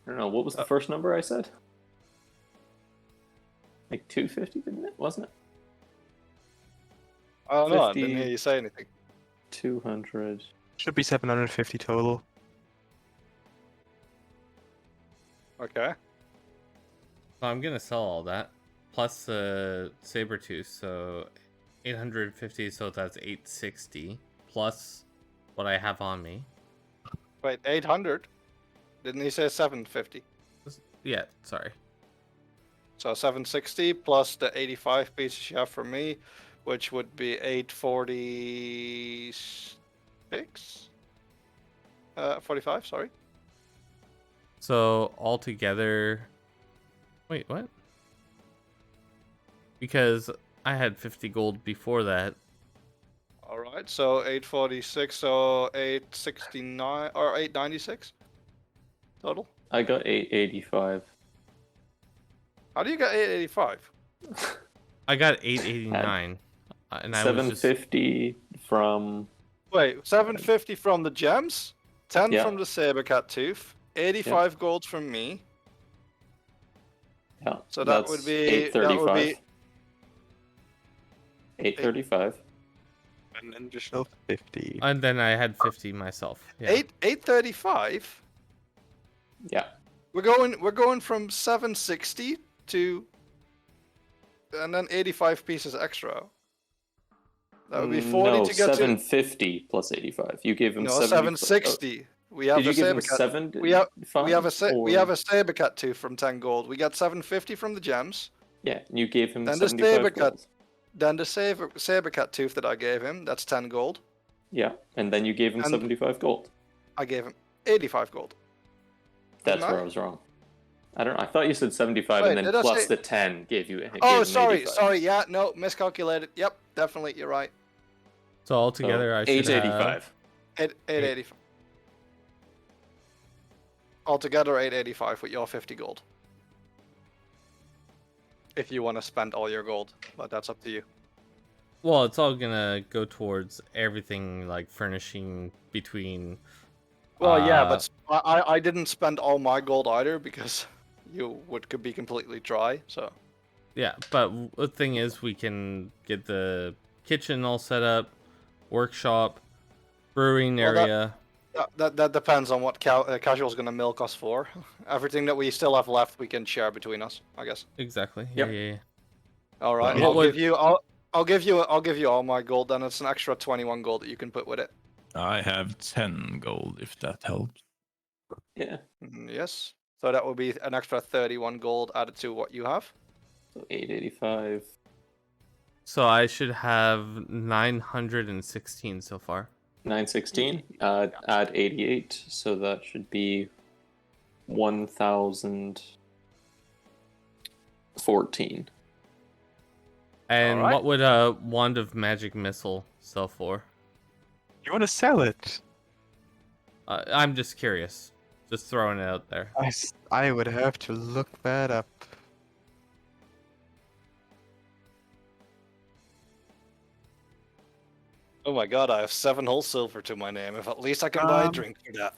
I don't know, what was the first number I said? Like 250, didn't it? Wasn't it? Oh no, I 50. didn't hear you say anything. 200. Should be 750 total. Okay. so I'm gonna sell all that. Plus the saber tooth, so 850, so that's 860. Plus what I have on me. Wait, 800? Didn't he say 750? Yeah, sorry. So 760 plus the 85 pieces you have from me, which would be 846? 45, sorry. So altogether, wait, what? Because I had 50 gold before that. Alright, so 846, so 869, or 896 total? I got 885. How do you get 885? I got 889, and I was just 750 from... Wait, 750 from the gems, 10 Yeah. from the saber cat tooth, 85 gold from me. Yeah, So that that's would be 835. 835. An additional 50. and then I had 50 myself. Yeah. 835. Yeah. We're going from 760 to and then 85 pieces extra. That would be 40 no, to get to. 750 plus 85. You gave him No, 70. 760. We have Did a you give him saber cat. 7? We have a saber cat tooth from 10 gold. We got 750 from the gems. Yeah, and you gave him Then the 75 saber cat. gold. Then the saber cat tooth that I gave him. That's 10 gold. Yeah, and then you gave him And- 75 gold. I gave him 85 gold. That's Didn't I? where I was wrong. I don't know. I thought you said 75 Wait, and then did I plus say- the 10 gave you. Oh, gave him sorry, 85. sorry. Yeah, no, miscalculated. Yep, definitely, you're right. So altogether, I should have 885. 885. Altogether 885 with your 50 gold. If you want to spend all your gold, but that's up to you. Well, it's all gonna go towards everything like furnishing between. Well, yeah, Uh, but I didn't spend all my gold either because could be completely dry. So Yeah, but the thing is, we can get the kitchen all set up, workshop, brewing Well, area. that depends on what Casual's gonna milk us for. Everything that we still have left, we can share between us, I guess. Exactly. Yep. Yeah. All right, What I'll would- give you all my gold. Then it's an extra 21 gold that you can put with it. I have 10 gold, if that helps. Yeah, Yes. So that will be an extra 31 gold added to what you have. so 885. So I should have 916 so far. 916. Add 88, so that should be 1014. And Alright. what would a wand of magic missile sell for? You want to sell it? I'm just curious. Just throwing it out there. I would have to look that up. Oh my god, I have 7 whole silver to my name. If at least I can buy a Um, drink for that.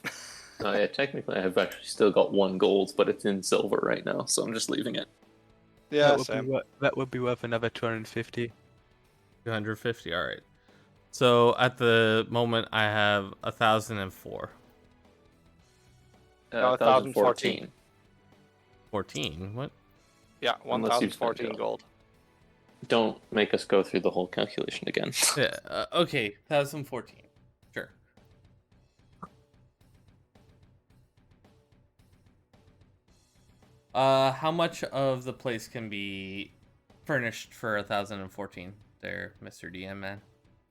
Oh yeah, technically I have actually still got 1 gold, but it's in silver right now, so I'm just leaving it. Yeah, that would be worth another 250. 250. All right. So at the moment, I have 1,004. 1,014. 14. What? Yeah, Unless you spend 1,014 gold. gold. Don't make us go through the whole calculation again. Yeah. Okay. 1,014. Sure. How much of the place can be furnished for 1,014? There, Mr. DM man.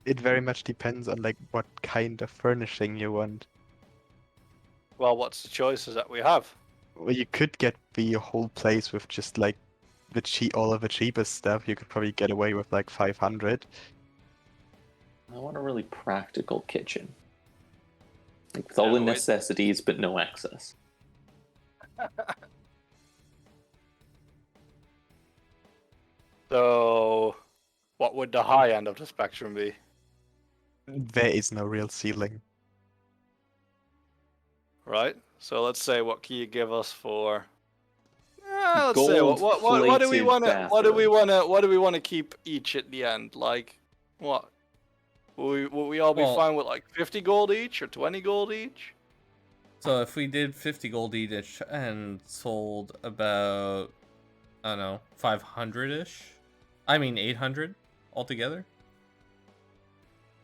It very much depends on like what kind of furnishing you want. Well, what's the choices that we have? Well, you could get the whole place with just like all of the cheapest stuff. You could probably get away with like 500. I want a really practical kitchen. Like, with all the wait. necessities, but no excess. So, what would the high end of the spectrum be? There is no real ceiling. Right? So let's say, what can you give us for? Let's say, what do we Gold-plated want to? What do we bathroom. want to? What do we want to keep each at the end? Like, what? Will we all be Well- fine with like 50 gold each or 20 gold each? So if we did 50 gold each and sold about, I don't know, 500-ish? I mean 800 altogether?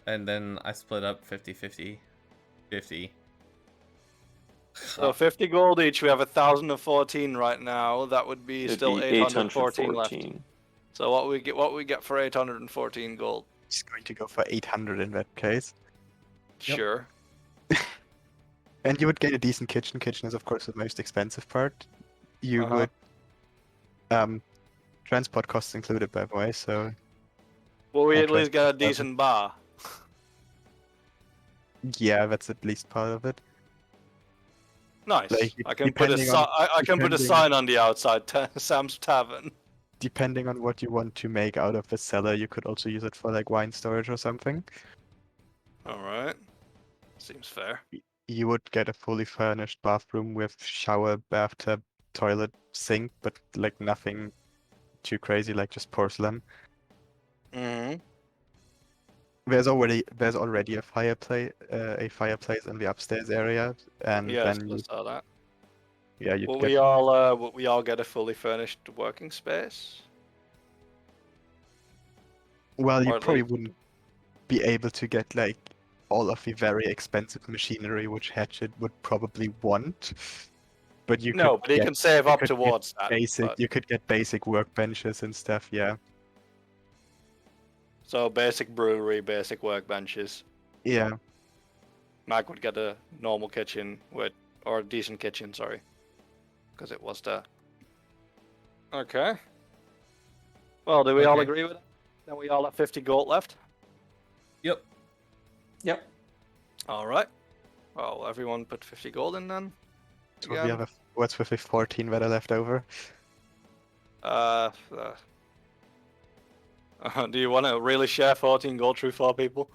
And then I split up 50-50. 50. So 50 gold each. We have 1,014 right now. That would be It'd still be 814 left. 814. So what we get for 814 gold? It's going to go for 800 in that case. Yep. Sure. And you would get a decent kitchen. Kitchen is of course the most expensive part. You Uh-huh. would transport costs included by the way, so Will we I'll at try least get a to- decent bar? yeah, that's at least part of it. Nice. Like, I can put a depending on- I can put a depending- sign on the outside. Sam's Tavern. Depending on what you want to make out of the cellar, you could also use it for like wine storage or something. All right. Seems fair. You would get a fully furnished bathroom with shower, bathtub, toilet, sink, but like nothing too crazy, like just porcelain. Mm-hmm. There's already a fireplace in the upstairs area, and Yes, then I saw that. you'd Will get we all get a fully furnished working space? Well, you Or at probably least- wouldn't be able to get like all of the very expensive machinery which Hatchet would probably want, but you No, could but he get can save you up could get towards that. basic. but- You could get basic workbenches and stuff. Yeah, So basic brewery, basic workbenches. yeah. Mac would get a normal kitchen with, or a decent kitchen, sorry, because it was the. Okay. Well, do we all Okay. agree with that? Then we all have 50 gold left. Yep. Yep. All right. Well, everyone put 50 gold in then. So we Again. have what's with the 14 that are left over? Do you want to really share 14 gold through 4 people?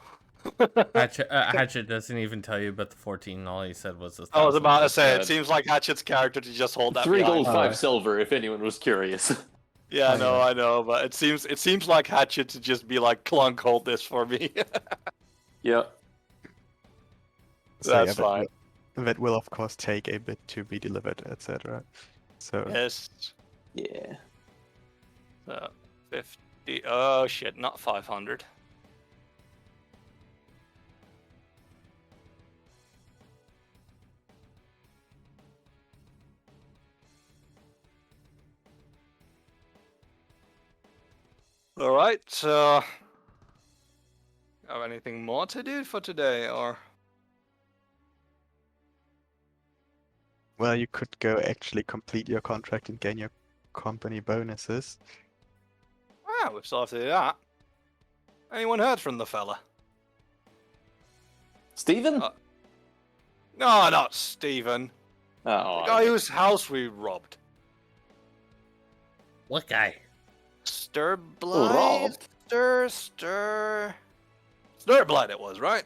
Hatchet doesn't even tell you about the 14. All he said was the I was about to say, it Good. seems like Hatchet's character to just hold that 3 behind. gold, 5 Alright. silver, if anyone was curious. Yeah, Oh, yeah. I know, but it seems like Hatchet to just be like, Clunk, hold this for me. Yeah. So, yeah, That's fine. That will of course take a bit to be delivered, etc. So Yes. Yeah. 50. Oh shit, not 500. All right. So, have anything more to do for today, or? well, you could go actually complete your contract and gain your company bonuses. Ah, we still have to do that. Anyone heard from the fella? Steven? No, not Steven. Oh, The guy whose house we robbed. What guy? Stirblight? robbed? Stirblight it was, right?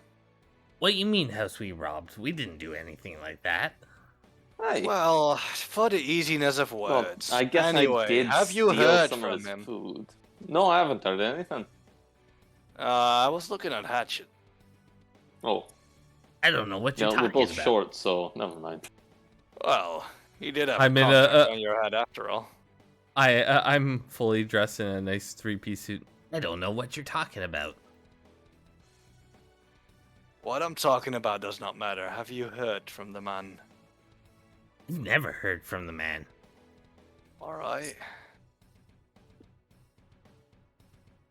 What you mean house we robbed? We didn't do anything like that. Hey. Well, for the easiness of Well, words. I guess anyway, I did have you steal heard some from of his him? food. No, I haven't heard anything. I was looking at Hatchet. Oh, I don't know what you're yeah, we're talking both about. short, so never mind. Well, he did have I a mean, contract on your head after all. I'm fully dressed in a nice 3-piece suit. I don't know what you're talking about. What I'm talking about does not matter. Have you heard from the man? You've never heard from the man. Alright.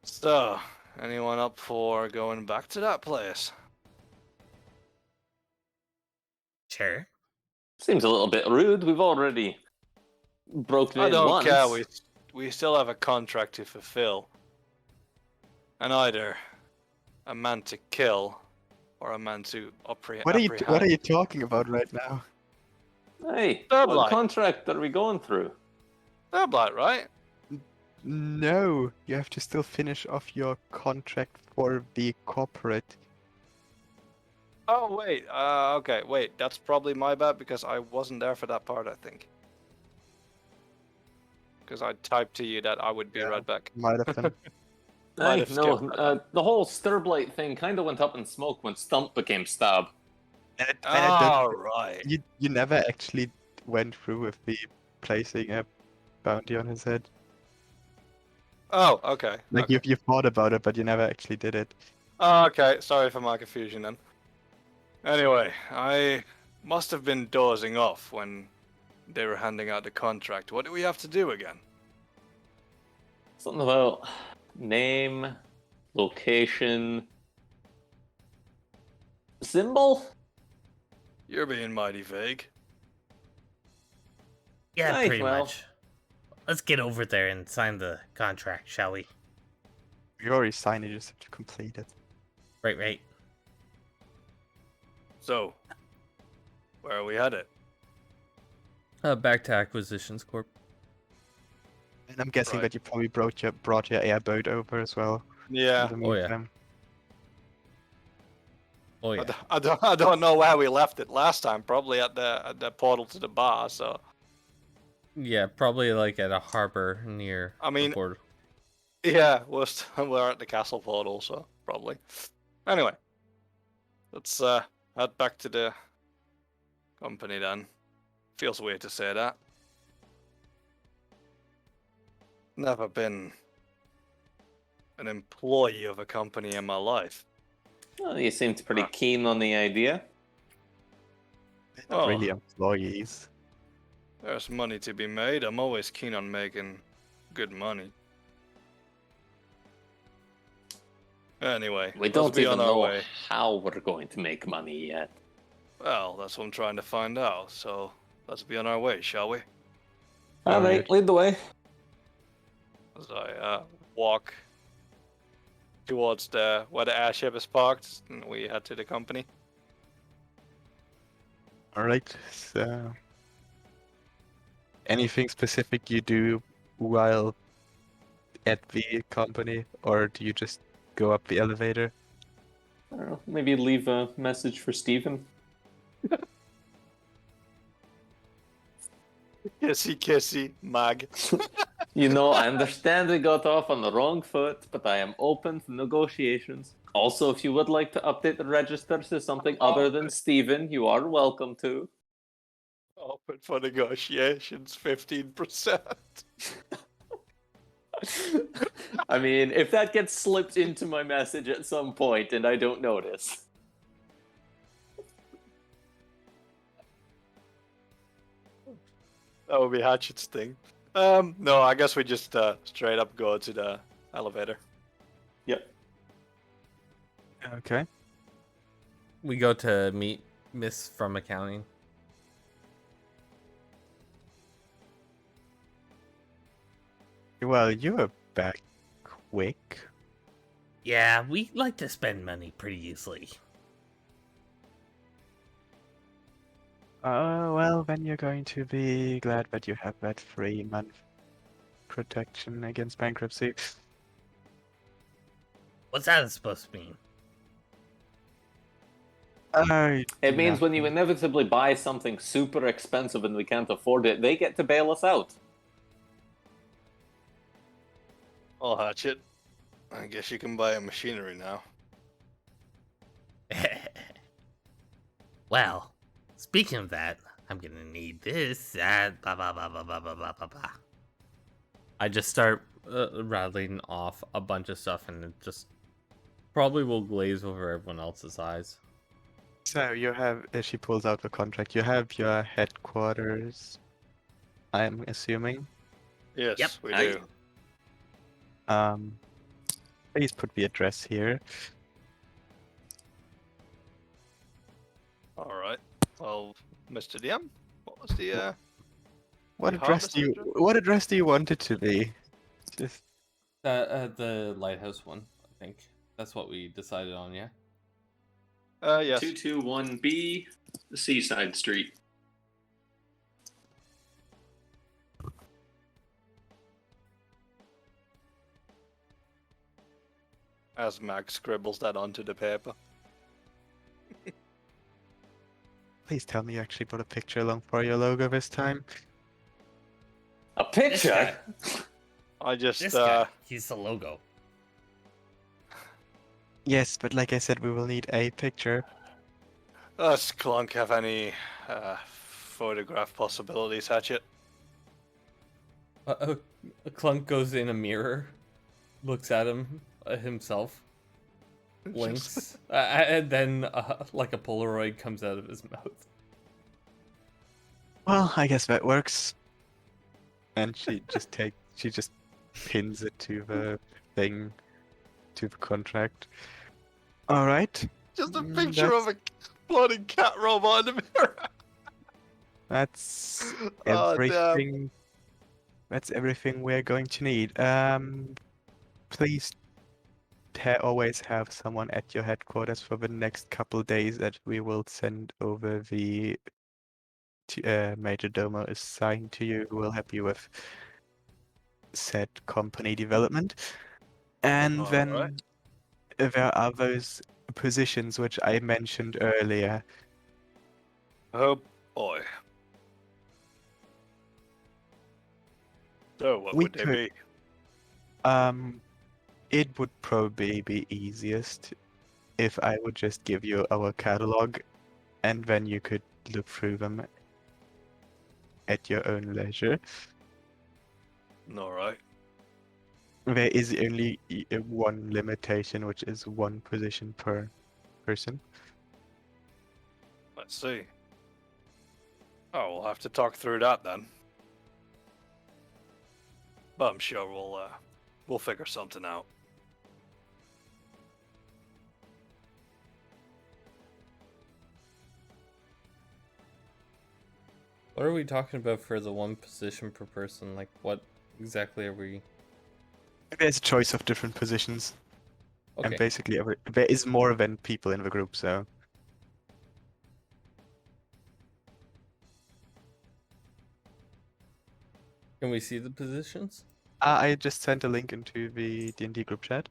So, anyone up for going back to that place? Sure. Seems a little bit rude. We've already broken I in don't once. care, we still have a contract to fulfill. And either a man to kill or a man to apprehend. What are you talking about right now? Hey, Third what line. contract are we going through? Stirblight, right? No, you have to still finish off your contract for the corporate. Oh wait, okay, wait, that's probably my bad because I wasn't there for that part, I think. Because I typed to you that I would be Yeah. right back. Might have been. Might Hey, have no, skipped that. the whole Stirblight thing kind of went up in smoke when Stump became Stab. Alright. You never actually went through with the placing a bounty on his head. Oh, okay. Like okay. you thought about it, but you never actually did it. Oh, okay, sorry for my confusion then. Anyway, I must have been dozing off when they were handing out the contract. What do we have to do again? Something about name, location, symbol? You're being mighty vague. Yeah, Hey, pretty well. much. Let's get over there and sign the contract, shall we? You already signed it, you just have to complete it. Right. So, where are we headed? Back to Acquisitions Corp. And I'm guessing Right. that you probably brought your airboat over as well. Yeah. In the Oh, yeah. meantime. Oh yeah. I don't know where we left it last time. Probably at the portal to the bar. So Yeah, probably like at a harbor near I mean- the port. yeah, we're at the castle portal. So probably. Anyway, let's head back to the company then. Feels weird to say that. an employee of a company in my life. Well, you seemed pretty keen on the idea. They're not Oh. really employees. There's money to be made. I'm always keen on making good money. Anyway, We let's don't be even on our know way. how we're going to make money yet. Well, that's what I'm trying to find out. So let's be on our way, shall we? All right, Alright. lead the way. As I walk towards where the airship is parked, and we head to the company. Alright, so anything specific you do while at the company, or do you just go up the elevator? I don't know, maybe leave a message for Steven. Kissy, kissy, mag. You know, I understand we got off on the wrong foot, but I am open to negotiations. Also, if you would like to update the register to something other than Steven, you are welcome to. Open for negotiations, 15%. I mean, if that gets slipped into my message at some point and I don't notice. That would be Hatchet's thing. No, I guess we just straight up go to the elevator. Yep. Okay. We go to meet Miss from accounting. Well, you're back quick. Yeah, we like to spend money pretty easily. Well, then you're going to be glad that you have that 3-month protection against bankruptcy. What's that supposed to mean? It means when you nothing. inevitably buy something super expensive and we can't afford it, they get to bail us out. Oh, Hatchet. I guess you can buy a machinery now. Well, speaking of that, I'm gonna need this. Blah blah blah blah blah blah blah blah blah. I just start rattling off a bunch of stuff, and it just probably will glaze over everyone else's eyes. So you have, as she pulls out the contract, you have your headquarters, I'm assuming. Yes, Yep, we I- do. Please put the address here. All right. Well, Mr. DM, what was the What The address do you? harvest What address do you want it to be? Just The lighthouse one, I think. That's what we decided on, yeah? yes. 221B, Seaside Street. As Mag scribbles that onto the paper. please tell me you actually put a picture along for your logo this time. A This picture? guy, I just this guy, he's the logo. Yes, but like I said, we will need a picture. does Clunk have any photograph possibilities, Hatchet? A Clunk goes in a mirror, looks at himself, blinks, and then like a Polaroid comes out of his mouth. Well, I guess that works. And she just pins it to the thing, to the contract. All right. Just a Mm, picture of a bloody cat robot in the mirror. That's Oh, damn. everything. That's everything we're going to need. Please always have someone at your headquarters for the next couple days that we will send over the major domo assigned to you who will help you with said company development. And then Alright. there are those positions which I mentioned earlier. Oh boy. So what We would they could- be? It would probably be easiest if I would just give you our catalog, and then you could look through them at your own leisure. Alright. There is only one limitation, which is one position per person. Let's see. Oh, we'll have to talk through that then. But I'm sure we'll figure something out. What are we talking about for the one position per person? Like, what exactly are we? There's a choice of different positions, and Okay. basically there is more than people in the group, so Can we see the positions? I just sent a link into the D&D group chat.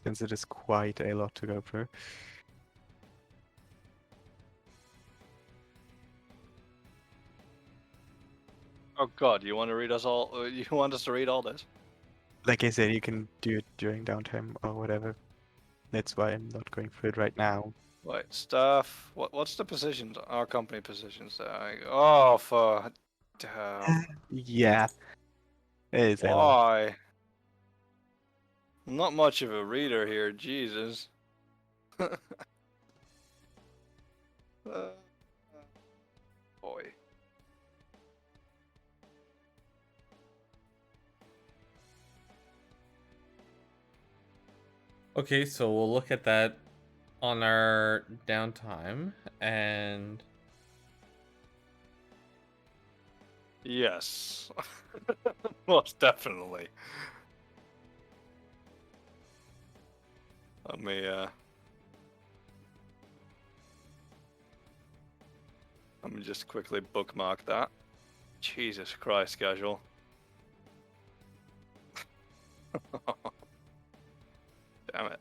Since it is quite a lot to go through. Oh God, you want to read us all? You want us to read all this? Like I said, you can do it during downtime or whatever. That's why I'm not going through it right now. Wait, staff. What's the positions? Our company positions. Oh, for damn. Yeah, it is a lot. Why? I'm not much of a reader here. Jesus. Boy. Okay, so we'll look at that on our downtime, and Yes. Most definitely. Let me just quickly bookmark that. Jesus Christ, casual. Damn it.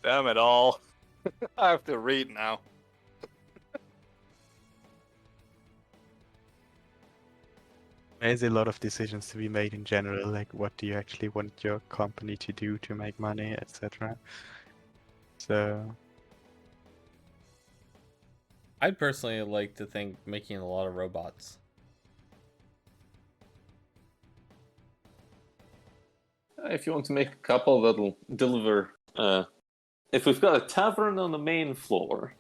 Damn it all. I have to read now. There's a lot of decisions to be made in general, like what do you actually want your company to do to make money, etc. So, I'd personally like to think making a lot of robots. If you want to make a couple that'll deliver, if we've got a tavern on the main floor,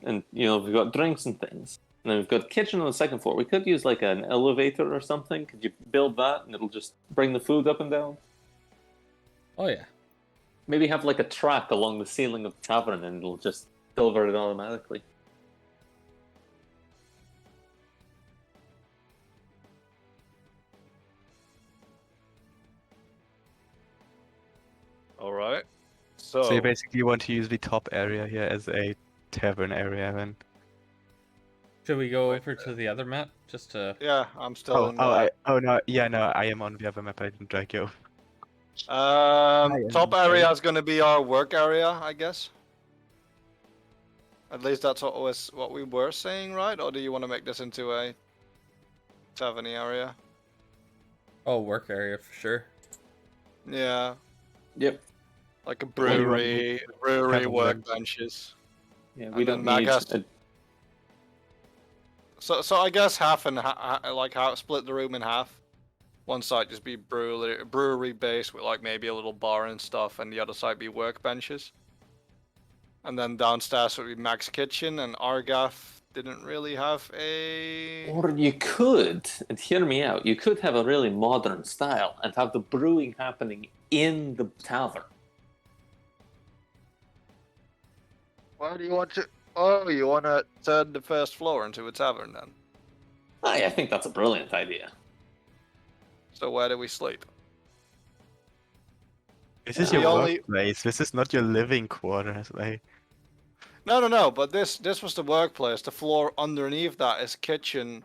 and we've got drinks and things, and then we've got a kitchen on the second floor, we could use like an elevator or something. Could you build that, and it'll just bring the food up and down? Oh yeah. Maybe have like a track along the ceiling of the tavern, and it'll just deliver it automatically. Alright. so you So, basically want to use the top area here as a tavern area then. Should we go Wait, over to the other map just to? yeah, I'm still in No, yeah, no, I am on the other map, I didn't drag you. Top area is going to be our work area, I guess. At least that's what we were saying, right? Or do you want to make this into a tavern area? Oh, work area for sure. Yeah, Yep. like a What do you want brewery, tavern workbenches. Yeah, And we then don't Mag need. has- So I guess half and like how split the room in half. One side just be brewery based with like maybe a little bar and stuff, and the other side be workbenches. And then downstairs would be Mac's kitchen, and Argath didn't really have a. Or you could, and hear me out, you could have a really modern style and have the brewing happening in the tavern. Why do you want to? Oh, you want to turn the first floor into a tavern then? I think that's a brilliant idea. So where do we sleep? This is We your only- workplace, this is not your living quarters, like... No. But this was the workplace. The floor underneath that is kitchen,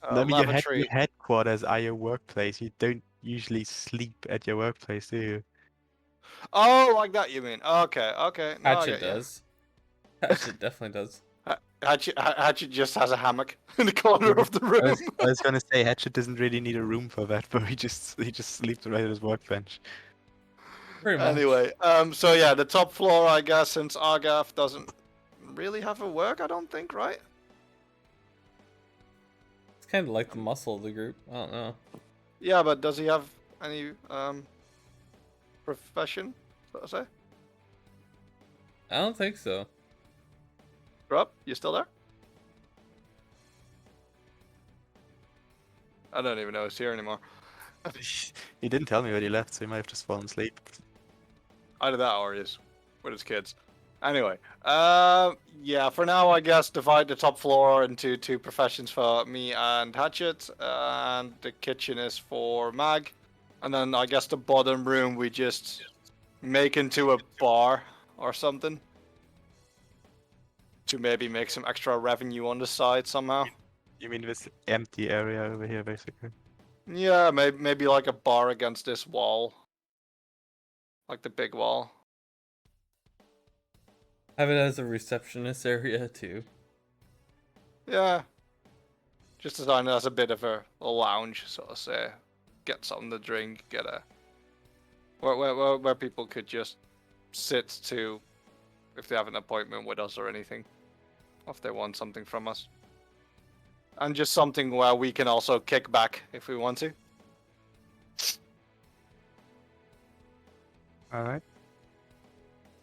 No, I mean, your lavatory. headquarters are your workplace. You don't usually sleep at your workplace, do you? Oh, like that you mean? Okay. No, I Hatchet get you. does. Hatchet definitely does. Hatchet just has a hammock in the corner of the room. I was gonna say Hatchet doesn't really need a room for that, but he just sleeps right at his workbench. Pretty much. Anyway, so yeah, the top floor, I guess, since Argath doesn't really have a work, I don't think, right? It's kind of like the muscle of the group. I don't know. Yeah, but does he have any profession, so to say? I don't think so. Grub, you still there? I don't even know he's here anymore. He didn't tell me when he left, so he might have just fallen asleep. Either that or he's with his kids. Anyway, yeah, for now, I guess divide the top floor into 2 professions for me and Hatchet, and the kitchen is for Mag. And then I guess the bottom room we just make into a bar or something. To maybe make some extra revenue on the side somehow. You mean this empty area over here, basically? Yeah, maybe like a bar against this wall. Like the big wall. Have it as a receptionist area too. Yeah. Just design it as a bit of a lounge, so to say. Get something to drink, get a... Where people could just sit to... if they have an appointment with us or anything. Or if they want something from us. And just something where we can also kick back if we want to. Alright.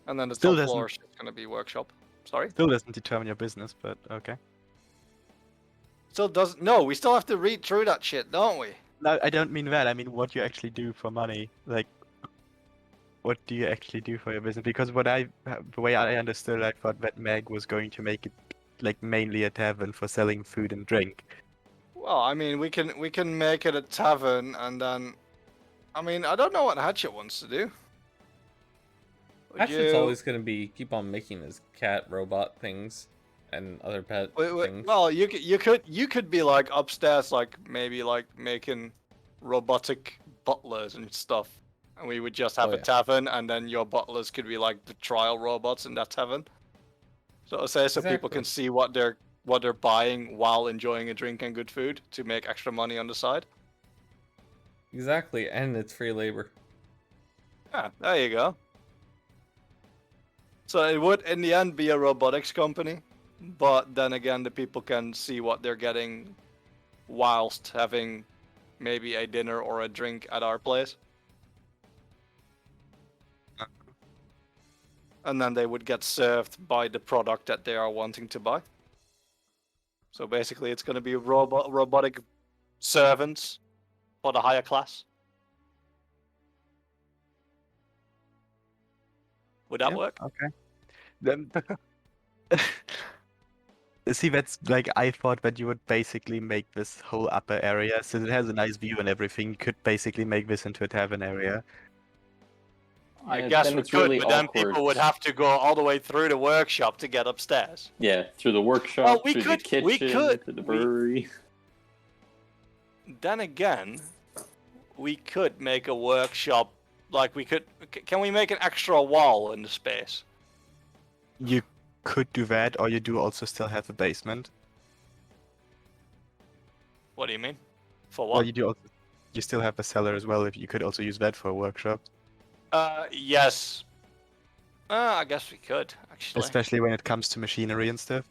And then the Still top doesn't- floor is just gonna be workshop. Sorry? Still doesn't determine your business, but okay. Still doesn't... No, we still have to read through that shit, don't we? No, I don't mean that. I mean what you actually do for money. Like, what do you actually do for your business? Because the way I understood, I thought that Meg was going to make it like mainly a tavern for selling food and drink. Well, I mean, we can make it a tavern, and then... I mean, I don't know what Hatchet wants to do. Would Hatchet's you- always gonna be keep on making his cat robot things and other pet things. Well, you could be like upstairs, like maybe like making robotic butlers and stuff, and we would just have Oh, a yeah. tavern, and then your butlers could be like the trial robots in that tavern. So to say, so people can Exactly. see what they're buying while enjoying a drink and good food to make extra money on the side. Exactly, and it's free labor. Yeah, there you go. So it would, in the end, be a robotics company, but then again, the people can see what they're getting whilst having maybe a dinner or a drink at our place. And then they would get served by the product that they are wanting to buy. So basically, it's going to be robotic servants for the higher class. Would that Yeah, work? Okay. Then see, that's like I thought that you would basically make this whole upper area, since it has a nice view and everything, you could basically make this into a tavern area. I Yeah, guess then we it's could, really but then awkward. people would have to go all the way through the workshop to get upstairs. Yeah, through the workshop, Well, we through could- the kitchen, we could- through the we- brewery. Then again, we could make a workshop, like we could... Can we make an extra wall in the space? You could do that, or you do also still have a basement. What do you mean? For Well, what? you still have a cellar as well. If you could also use that for a workshop, Yes. I guess we could, actually. especially when it comes to machinery and stuff.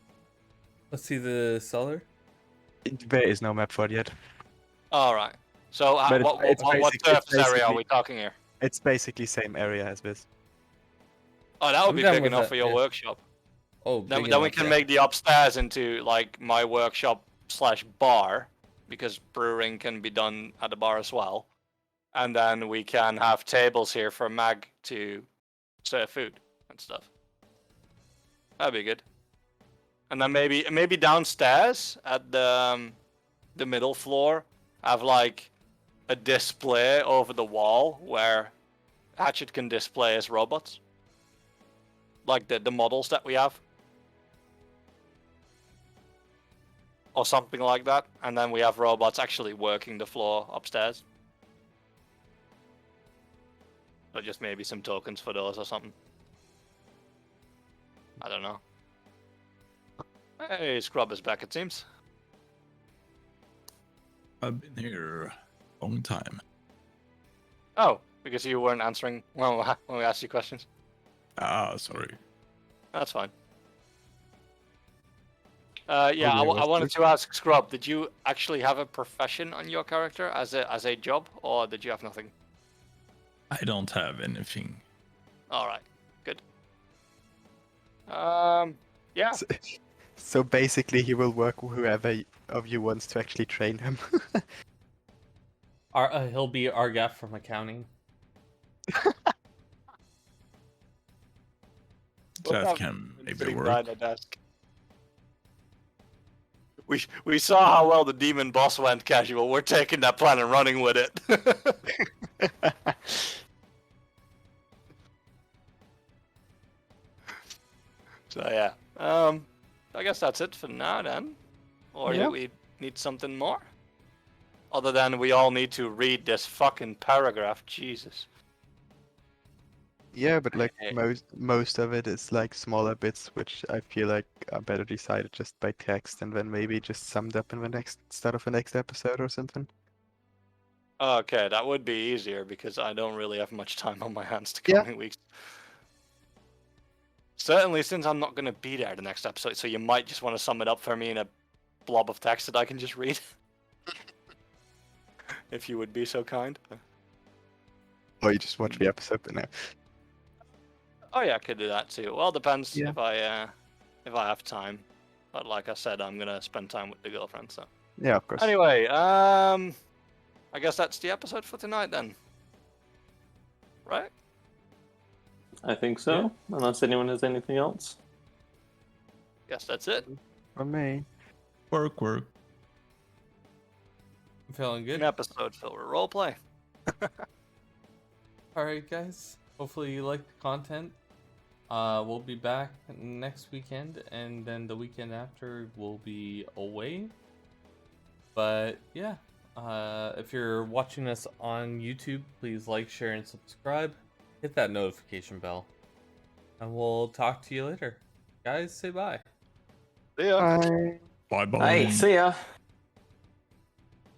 Let's see the cellar. There is no map for it yet. Alright. So, But it's what basically- surface area are basically- we talking here? It's basically same area as this. Oh, that would I'm be down big with enough that, for your yeah. workshop. Oh, Then, big then we enough, can yeah. make the upstairs into, like, my workshop / bar, because brewing can be done at the bar as well. And then we can have tables here for Mag to serve food and stuff. That'd be good. And then maybe downstairs at the middle floor, have like a display over the wall where Hatchet can display his robots, like the models that we have, or something like that. And then we have robots actually working the floor upstairs. Or just maybe some tokens for those or something. I don't know. Hey, Scrub is back, it seems. I've been here a long time. Oh, because you weren't answering when we asked you questions. Ah, sorry. That's fine. Yeah, I wanted Realistic. to ask Scrub, did you actually have a profession on your character as a job, or did you have nothing? I don't have anything. All right, good. Yeah. So basically, he will work with whoever of you wants to actually train him. He'll be Argaf from accounting. That can maybe Sitting work. behind the desk. We saw how well the demon boss went casual. We're taking that plan and running with it. So yeah, I guess that's it for now then. Or Yeah. do we need something more? Other than we all need to read this fucking paragraph. Jesus. Yeah, but like Okay. most of it is like smaller bits, which I feel like are better decided just by text, and then maybe just summed up in the next start of the next episode or something. Okay, that would be easier because I don't really have much time on my hands the Yeah. coming weeks. Certainly, since I'm not going to be there the next episode, so you might just want to sum it up for me in a blob of text that I can just read. If you would be so kind. Or you just watch the episode, but no. Oh yeah, I could do that too. Well, depends Yeah. if I have time. But like I said, I'm gonna spend time with the girlfriend. So Yeah, of course. anyway, I guess that's the episode for tonight then. Right? I think so. Unless anyone has anything else. Guess that's it. For me. Work. I'm feeling good. An episode filled with roleplay. Alright, guys. Hopefully you like the content. We'll be back next weekend, and then the weekend after we'll be away. But yeah, if you're watching us on YouTube, please like, share, and subscribe. Hit that notification bell. And we'll talk to you later. Guys, say bye. See ya. Bye. Bye bye. Hey, see ya.